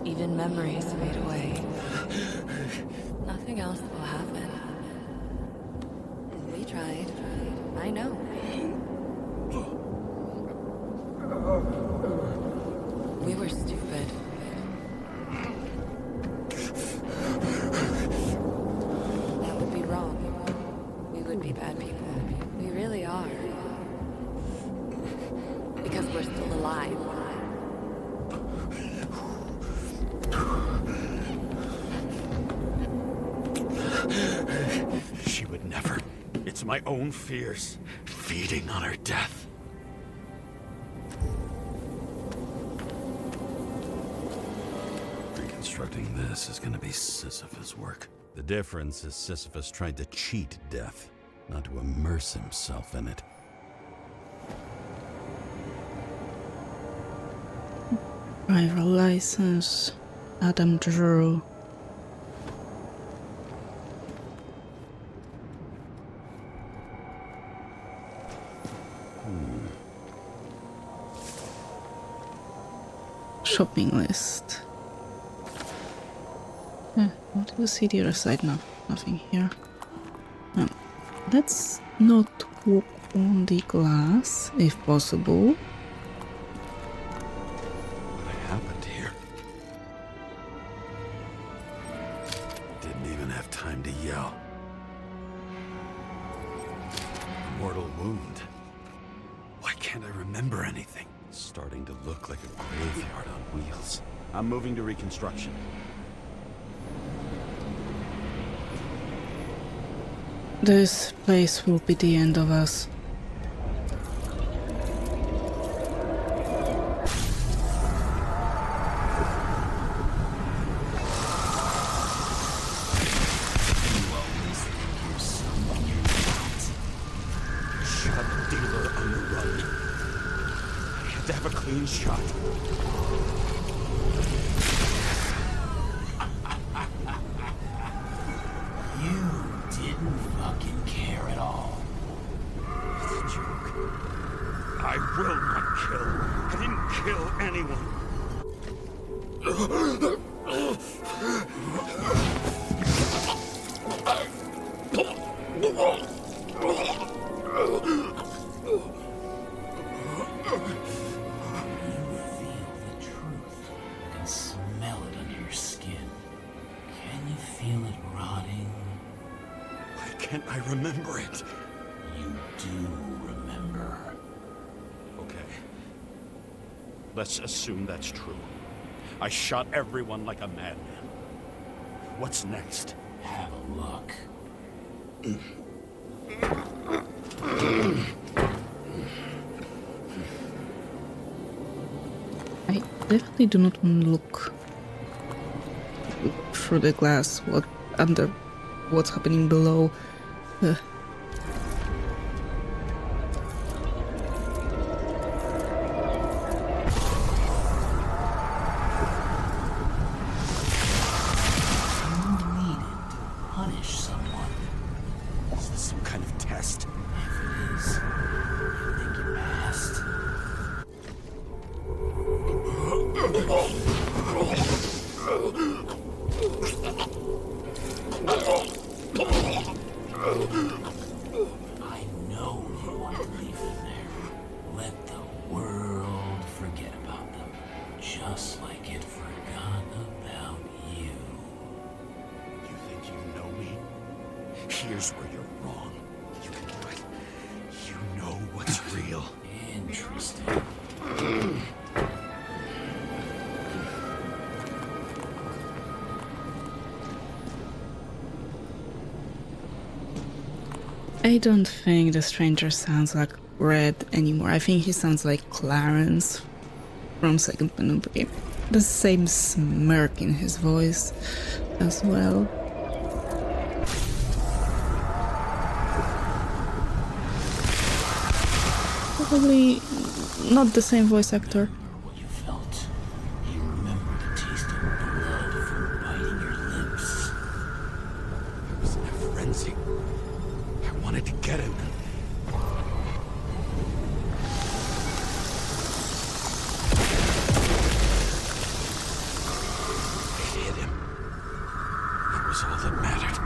Even memories fade away. Nothing else will happen. We tried. I know. We were stupid. That would be wrong. We would be bad people. We really are. Because we're still alive. She would never. It's my own fears, feeding on her death. Reconstructing this is gonna be Sisyphus' work. The difference is Sisyphus tried to cheat death, not to immerse himself in it. Driver license. Adam Drew. Shopping list. What do you see the other side? No, nothing here. Let's not walk on the glass, if possible. What happened here? Didn't even have time to yell. Mortal wound. Why can't I remember anything? It's starting to look like a graveyard on wheels. I'm moving to reconstruction. This place will be the end of us. Shot dealer on the run. I had to have a clean shot. I will not kill. I didn't kill anyone. Can't I remember it? You do remember. Okay. Let's assume that's true. I shot everyone like a madman. What's next? Have a look. I definitely do not want to look through the glass. What's happening below? Here's where you're wrong. You can do it. You know what's real. Interesting. I don't think the stranger sounds like Red anymore. I think he sounds like Clarence from Second Penumbra. The same smirk in his voice as well. probably not the same voice actor. What you felt. You remember the taste of blood from biting your lips. I was in a frenzy. I wanted to get him. It hit him. That was all that mattered.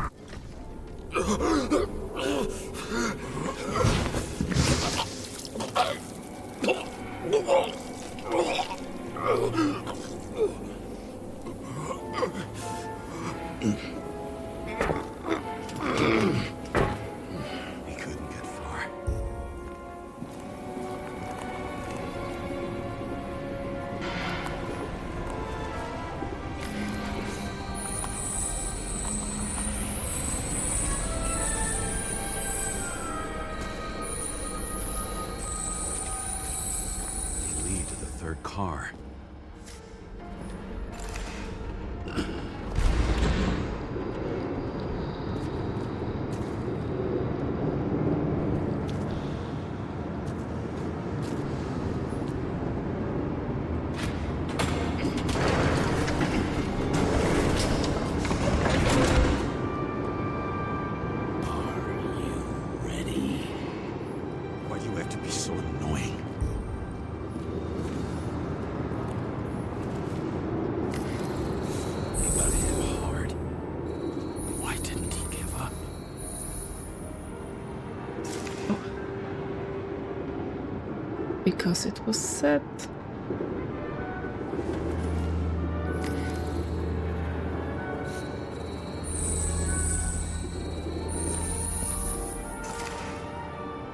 He couldn't get far. They lead to the third car. Why do you have to be so annoying? He got hit hard. Why didn't he give up? Because it was set.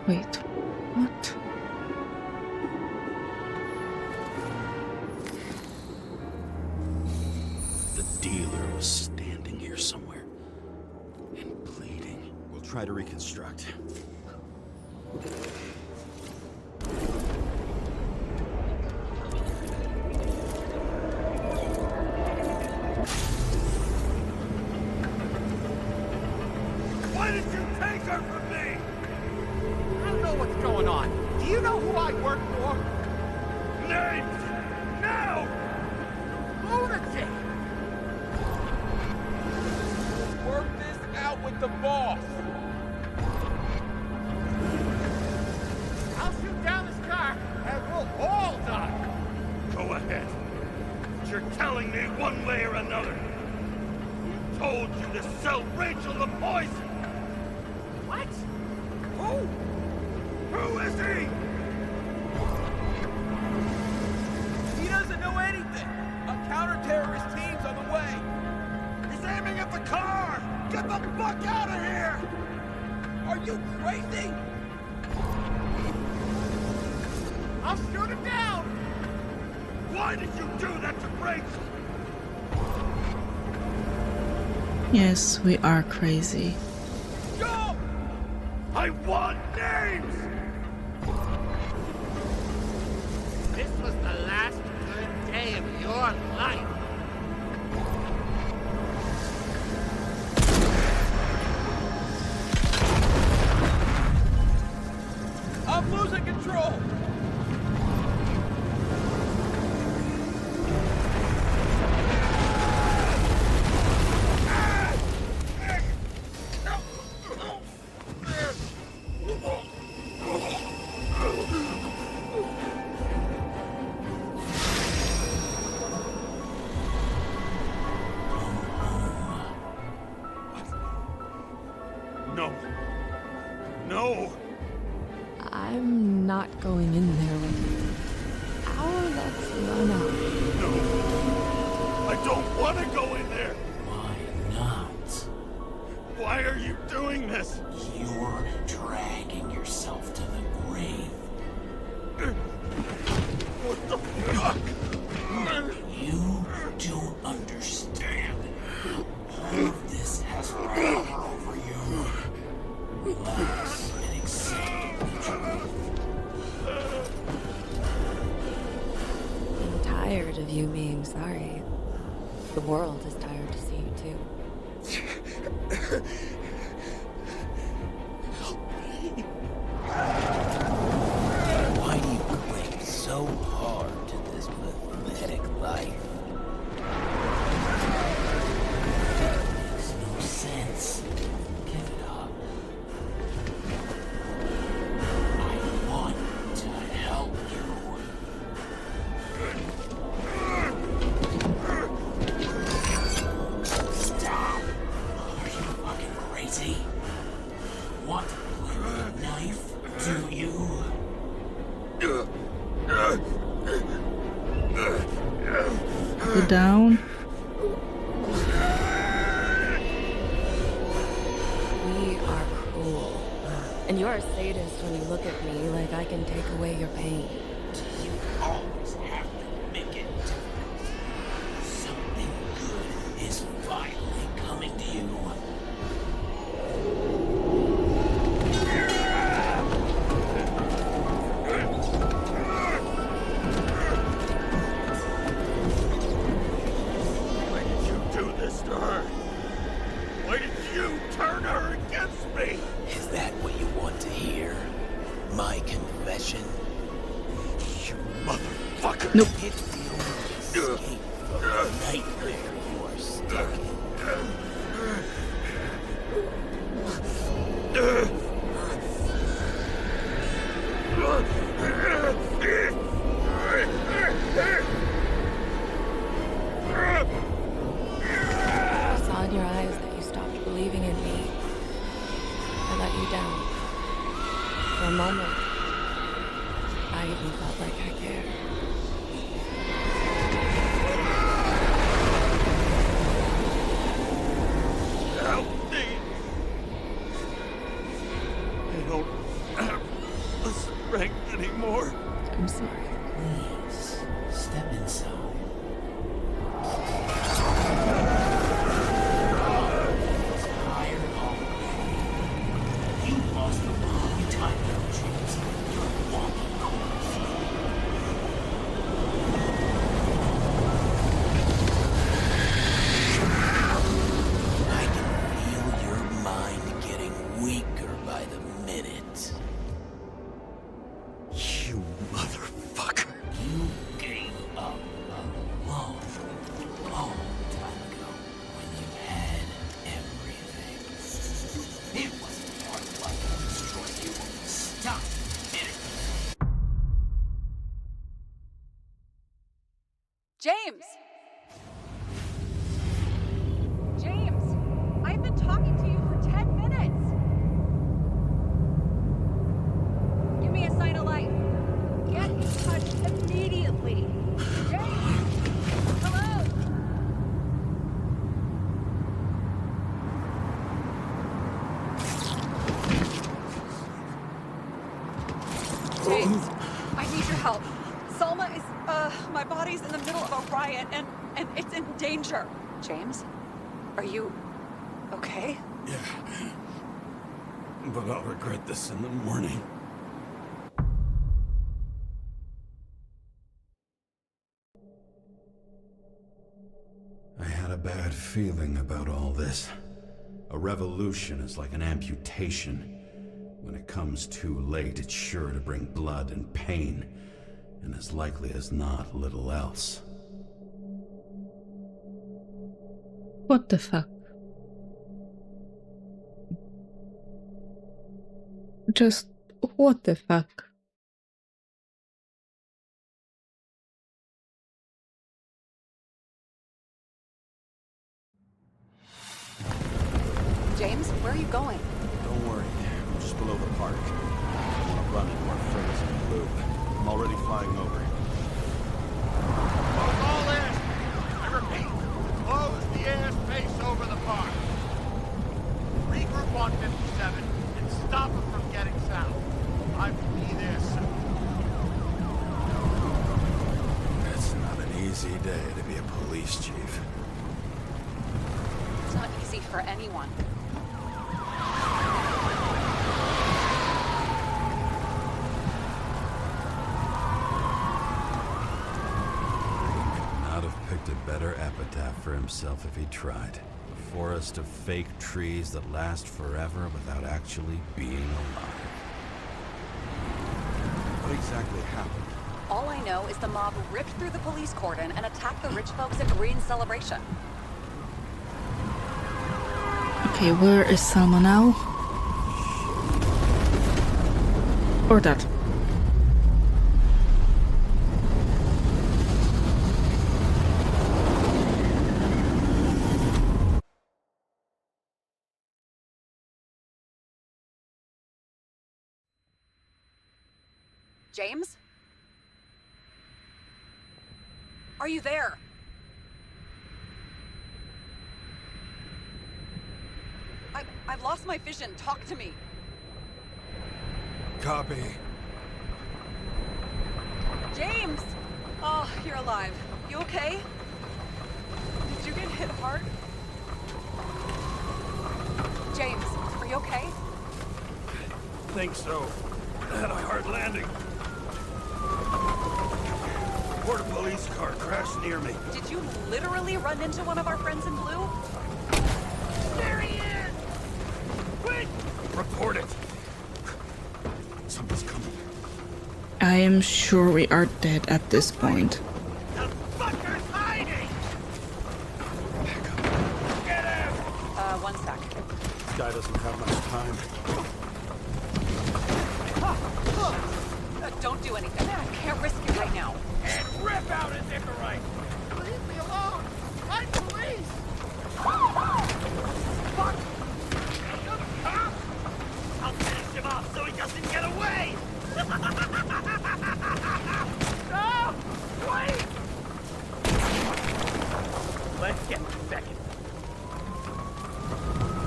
Wait, what? The dealer was standing here somewhere and bleeding. We'll try to reconstruct. Why did you take her from me? I don't know what's going on. Do you know who I work for? Names! Now! Lunatic! Work this out with the boss. I'll shoot down this car and we'll all die. Go ahead. But you're telling me one way or another. Who told you to sell Rachel the poison? What? Who? Who is he? He doesn't know anything. A counter-terrorist team's on the way. He's aiming at the car! Get the fuck out of here! Are you crazy? I'll shoot him down! Why did you do that to Rachel? Yes, we are crazy. Go! I want names! This was the last good day of your life. I'm losing control. No. No! I'm not going in there with you. Our luck's run out. No! I don't want to go in there! Why not? Why are you doing this? You're dragging yourself to the grave. What the fuck? You don't understand. All of this has power over you. Relax and accept the truth. I'm tired of you being sorry. The world is tired to see you too. What Put down. We are cruel. And you're a sadist when you look at me like I can take away your pain. You always have to make it different. Something good is finally coming to you. Why did you do this to her? Why did you turn her against me? Is that what you want to hear? My confession? You motherfucker! Nope. It's the only escape from the nightmare you are stuck in. I saw in your eyes that you stopped believing in me. I let you down. For a moment, I even felt like I cared. Help me! I don't have the strength anymore. I'm sorry. Please, step inside. Tired already. You lost a long time ago, James. You're a walking corpse. I can feel your mind getting weaker by the minute. You motherfucker! You gave up a long, long time ago when you had everything. It wasn't hard luck to destroy you when you stopped admitting it. James! James! I've been talking to you for 10 minutes! Give me a sign of life. Get in touch immediately. James! Hello? James, I need your help. Salma is, my body's in the middle of a riot and it's in danger. James? Are you okay? Yeah. But I'll regret this in the morning. I had a bad feeling about all this. A revolution is like an amputation. When it comes too late, it's sure to bring blood and pain, and as likely as not, little else. What the fuck? Just what the fuck? James, where are you going? Don't worry, we're just below the park. I want to run into our friends in the loop. I'm already flying over. All in! I repeat, close the airspace over the park. Regroup on 57 and stop them from getting south. I will be there soon. It's not an easy day to be a police chief. It's not easy for anyone. Not have picked a better epitaph for himself if he tried. A forest of fake trees that last forever without actually being alive. What exactly happened? All I know is the mob ripped through the police cordon and attacked the rich folks at Green's celebration. Okay, where is Salma now? Or that. James? Are you there? I've lost my vision. Talk to me. Copy. James! Oh, you're alive. You okay? Did you get hit hard? James, are you okay? Think so. I had a hard landing. Border police car crashed near me. Did you literally run into one of our friends in blue? There he is! Quick! Report it. Someone's coming. I am sure we are dead at this point. The fucker's hiding! Get him! One sec. This guy doesn't have much time. Don't do anything. I can't risk it right now. And rip out his Icarite! Leave me alone! I'm police! Fuck! You're the cop! I'll finish him off so he doesn't get away! No! Wait! Let's get second.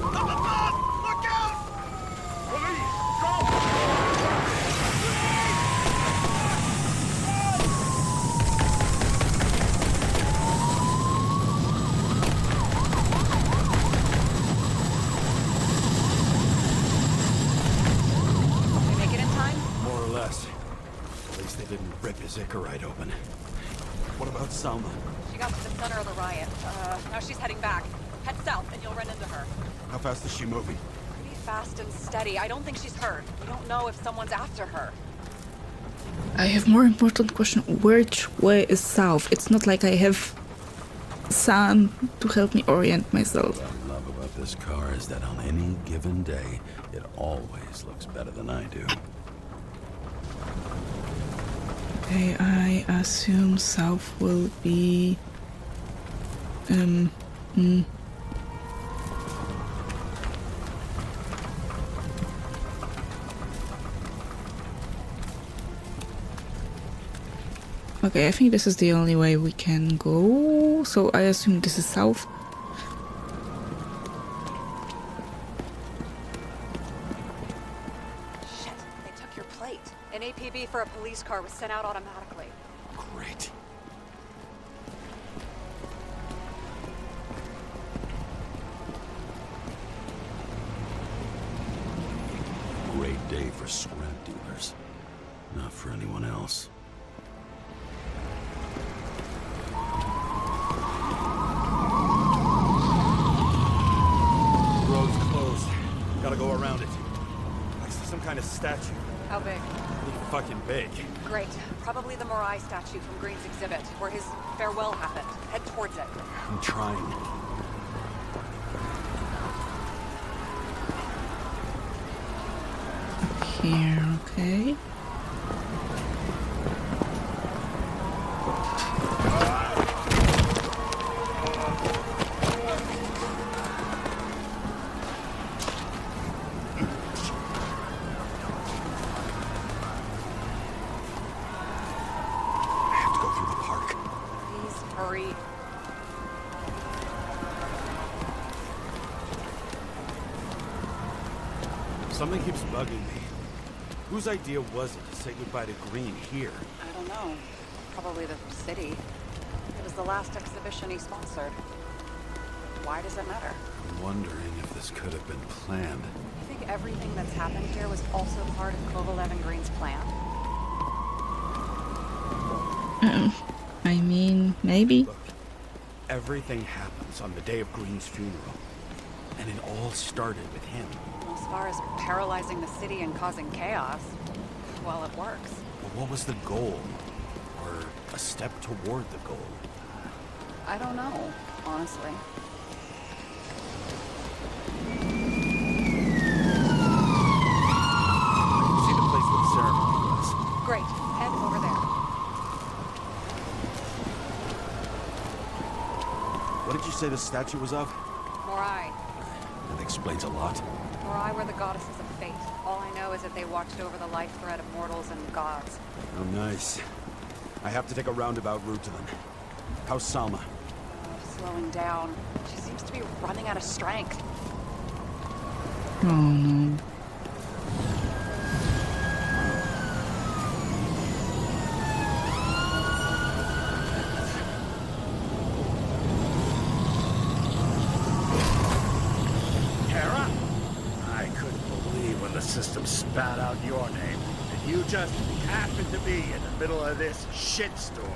Up above! Look out! Police! Go! Did we make it in time? More or less. At least they didn't rip his Icarite open. What about Salma? She got to the center of the riot. Now she's heading back. Head south and you'll run into her. How fast is she moving? Pretty fast and steady. I don't think she's hurt. We don't know if someone's after her. I have more important question. Which way is south? It's not like I have sun to help me orient myself. What I love about this car is that on any given day, it always looks better than I do. Okay, I assume south will be... Okay, I think this is the only way we can go, so I assume this is south. Shit, they took your plate. An APB for a police car was sent out automatically. Great. Great day for scrap dealers. Not for anyone else. The road's closed. Gotta go around it. I see some kind of statue. How big? Pretty fucking big. Great. Probably the Morai statue from Green's exhibit, where his farewell happened. Head towards it. I'm trying. Here, okay. I have to go through the park. Please hurry. Something keeps bugging me. Whose idea was it to say goodbye to Green here? I don't know. Probably the city. It was the last exhibition he sponsored. Why does it matter? I'm wondering if this could have been planned. You think everything that's happened here was also part of Kovalev and Green's plan? I mean, maybe. Look, everything happens on the day of Green's funeral. And it all started with him. As far as paralyzing the city and causing chaos, well, it works. But what was the goal? Or a step toward the goal? I don't know, honestly. See the place where the ceremony was. Great. Head over there. What did you say the statue was of? Morai. That explains a lot. Morai were the goddesses of fate. All I know is that they watched over the life thread of mortals and gods. Oh, nice. I have to take a roundabout route to them. How's Salma? Slowing down. She seems to be running out of strength. Oh no. Karra? I couldn't believe when the system spat out your name, and you just happened to be in the middle of this shitstorm.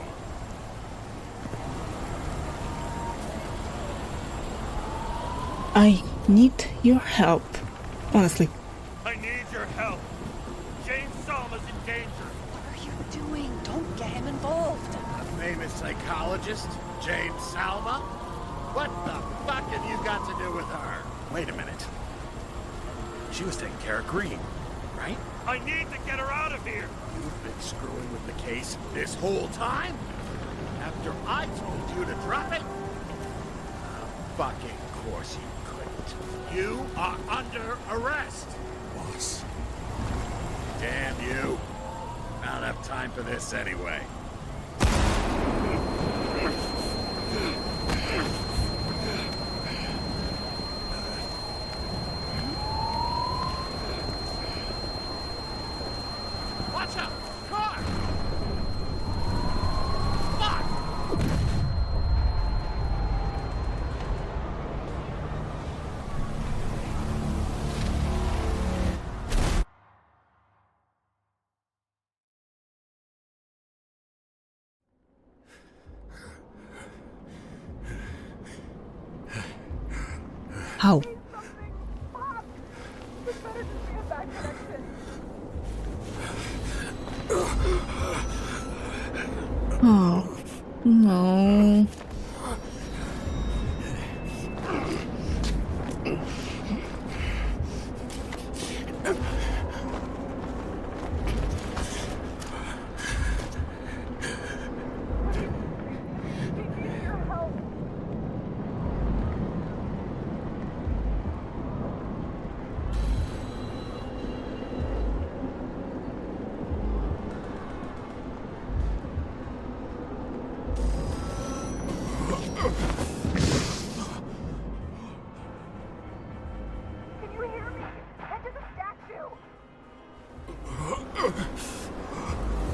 I need your help. Honestly. I need your help. James Salma's in danger. What are you doing? Don't get him involved. A famous psychologist, James Salma? What the fuck have you got to do with her? Wait a minute. She was taking care of Green, right? I need to get her out of here. You've been screwing with the case this whole time? After I told you to drop it? Fucking course you couldn't. You are under arrest. Boss. Damn you. Not enough time for this anyway. Watch out! Car! Fuck! How? Oh no.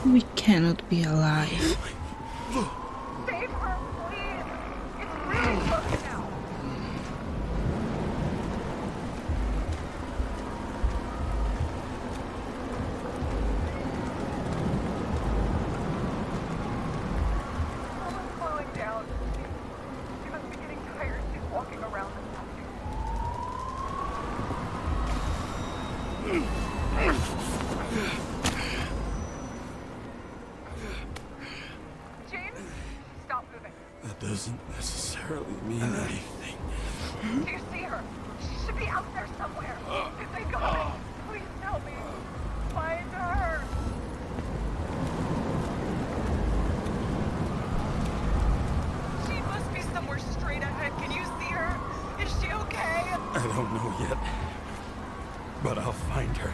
We cannot be alive. Save her, please! It's really close now! Someone's slowing down. She must be getting tired. She's walking around the James, stop moving. That doesn't necessarily mean anything. Do you see her? She should be out there somewhere. If they go, please tell me. Find her. She must be somewhere straight ahead. Can you see her? Is she okay? I don't know yet, but I'll find her.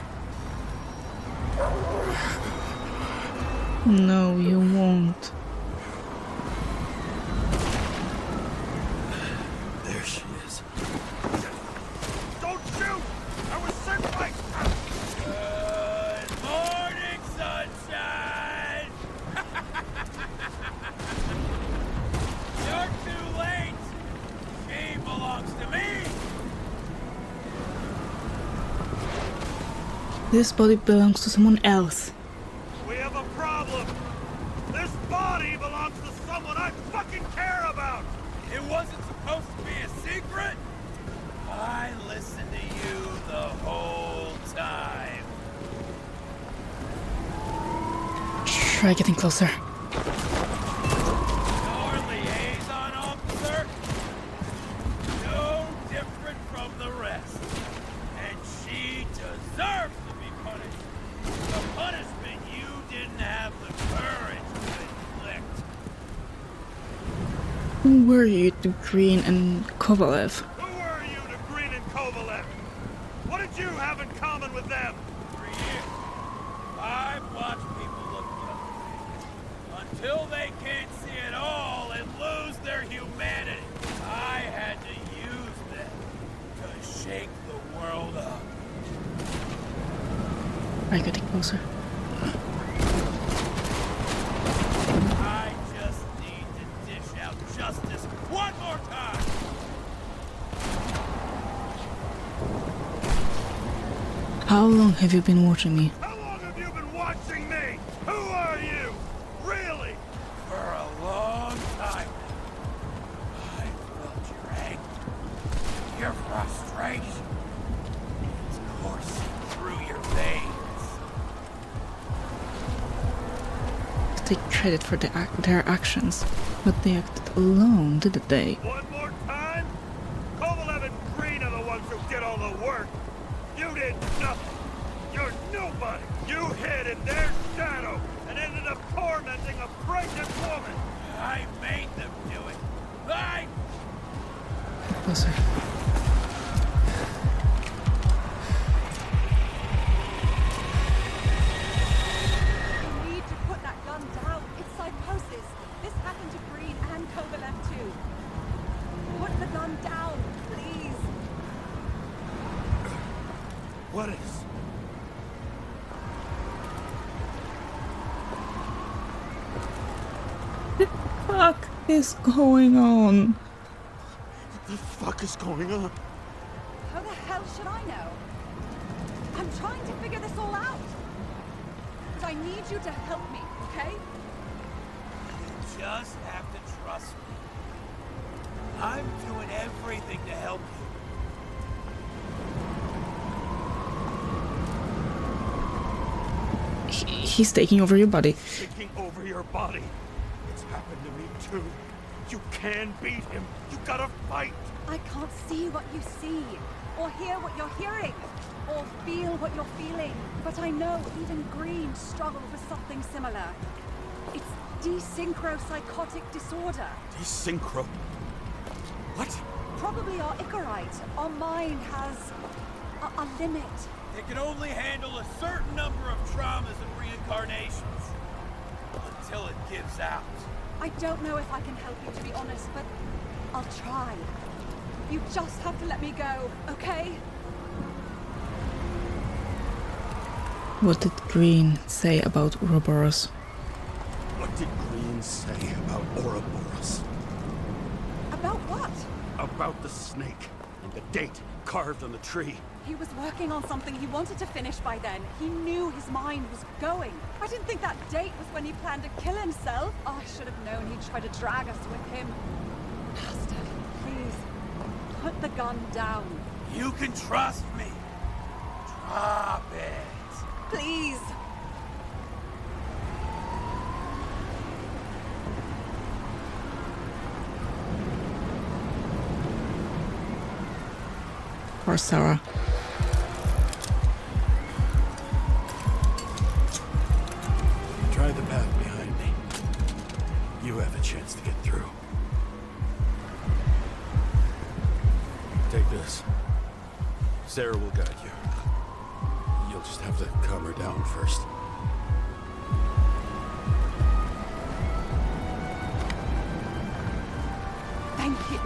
No, you won't. There she is. Don't shoot! I was sent by... Good morning, sunshine! You're too late! She belongs to me! This body belongs to someone else. We have a problem! This body belongs to someone I fucking care about! It wasn't supposed to be a secret? I listened to you the whole time. Try getting closer. Your liaison officer? No different from the rest. And she deserves to be punished. The punishment you didn't have the courage to inflict. Who were you to Green and Kovalev? Who were you to Green and Kovalev? What did you have in common with them? For years, I've watched people look the other way until they can't see it all and lose their humanity. I had to use them to shake the world up. Are you getting closer? I just need to dish out justice one more time! How long have you been watching me? How long have you been watching me? Who are you? Really? For a long time. I felt your anger, your frustration. It's coursing through your veins. Take credit for their actions, but they acted alone, didn't they? One more time? Kovalev and Green are the ones who did all the work. You did nothing. You're nobody. You hid in their shadow and ended up tormenting a pregnant woman. I made them do it. Closer. You need to put that gun down. It's psychosis. This happened to Green and Kovalev too. Put the gun down, please. What is? What is going on? What the fuck is going on? How the hell should I know? I'm trying to figure this all out. But I need you to help me, okay? You just have to trust me. I'm doing everything to help you. He's taking over your body. Taking over your body. It's happened to me too. You can beat him. You gotta fight. I can't see what you see, or hear what you're hearing, or feel what you're feeling. But I know even Green struggled with something similar. It's desynchropsychotic disorder. Desynchro. What? Probably our Icarite. Our mind has a limit. It can only handle a certain number of traumas and reincarnations. Until it gives out. I don't know if I can help you, to be honest, but I'll try. You just have to let me go, okay? What did Green say about Ouroboros? What did Green say about Ouroboros? About what? About the snake and the date carved on the tree. He was working on something he wanted to finish by then. He knew his mind was going. I didn't think that date was when he planned to kill himself. Oh, I should have known he'd try to drag us with him. Bastard, please, put the gun down. You can trust me. Drop it. Please. Poor Sara. Try the path behind me. You have a chance to get through. Take this. Sara will guide you. You'll just have to calm her down first. Thank you.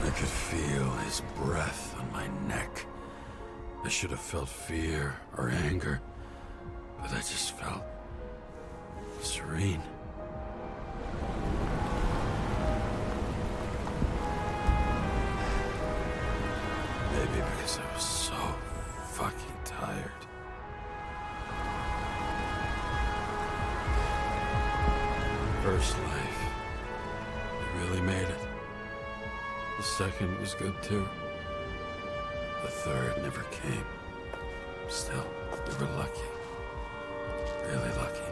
I could feel his breath on my neck. I should have felt fear or anger, but I just felt serene. Maybe because I was so fucking tired. First life, we really made it. The second was good too. The third never came. Still, we were lucky. Really lucky.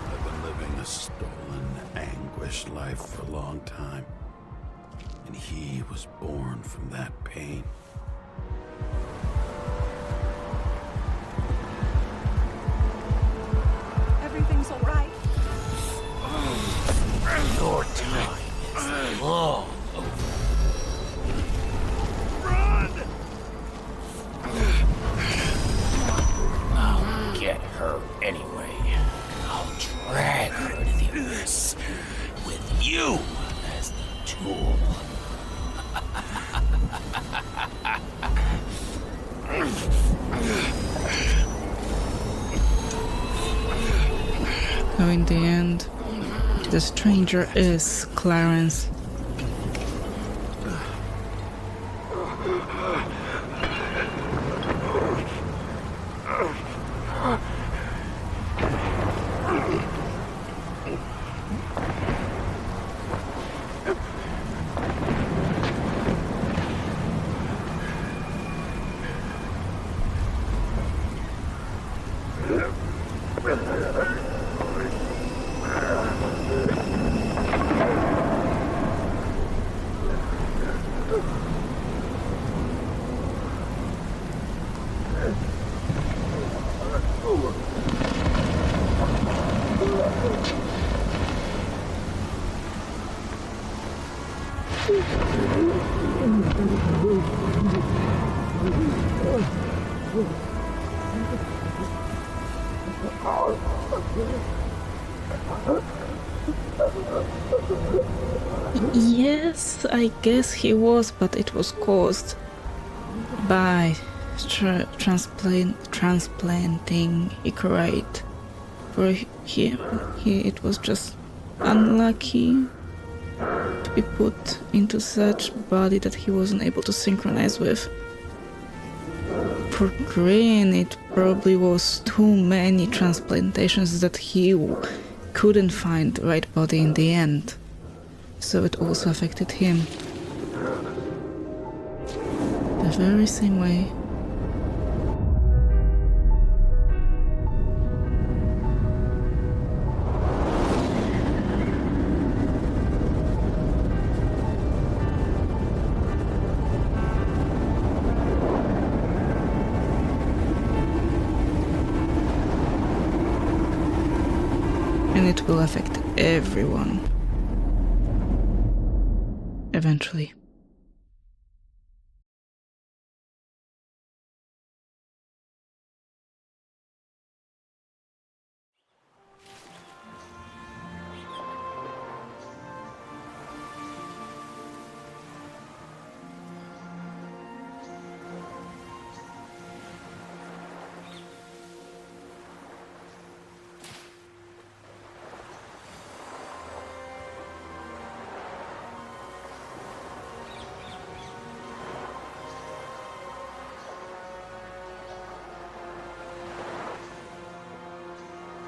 I've been living a stolen, anguished life for a long time. And he was born from that pain. Everything's all right. Your time is long over. Run! I'll get her anyway. I'll drag her to tool. So in the end, the stranger is Clarence. Yes, I guess he was, but it was caused by transplanting Icarite. For him, it was just unlucky to be put into such body that he wasn't able to synchronize with. For Green, it probably was too many transplantations that he couldn't find the right body in the end. So it also affected him. The very same way. And it will affect everyone. Eventually.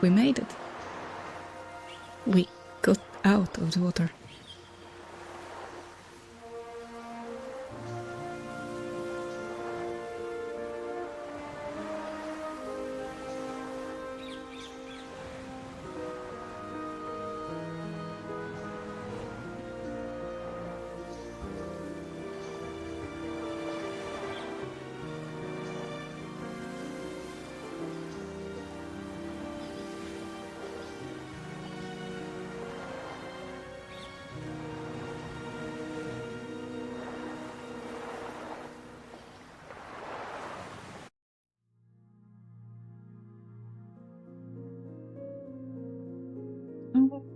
We made it. We got out of the water.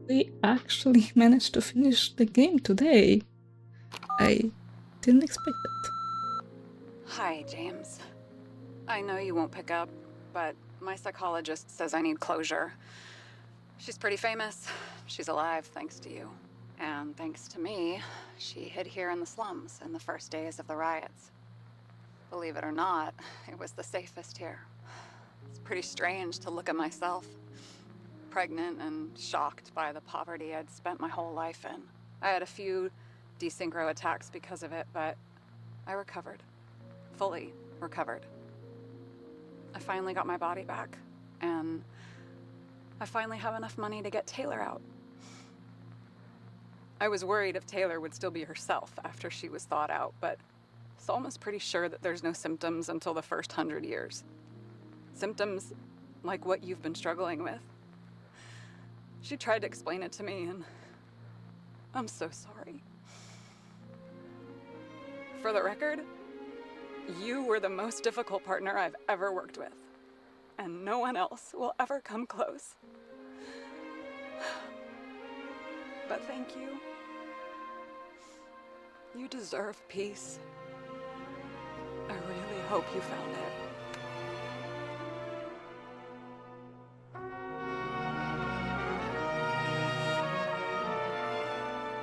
We actually managed to finish the game today. I didn't expect that. Hi, James. I know you won't pick up, but my psychologist says I need closure. She's pretty famous. She's alive thanks to you. And thanks to me, she hid here in the slums in the first days of the riots. Believe it or not, it was the safest here. It's pretty strange to look at myself, pregnant and shocked by the poverty I'd spent my whole life in. I had a few desynchro attacks because of it, but I recovered. Fully recovered. I finally got my body back, and I finally have enough money to get Taylor out. I was worried if Taylor would still be herself after she was thawed out, but Salma's pretty sure that there's no symptoms until the first 100 years. Symptoms like what you've been struggling with. She tried to explain it to me, and I'm so sorry. For the record, you were the most difficult partner I've ever worked with, and no one else will ever come close. But thank you. You deserve peace. I really hope you found it.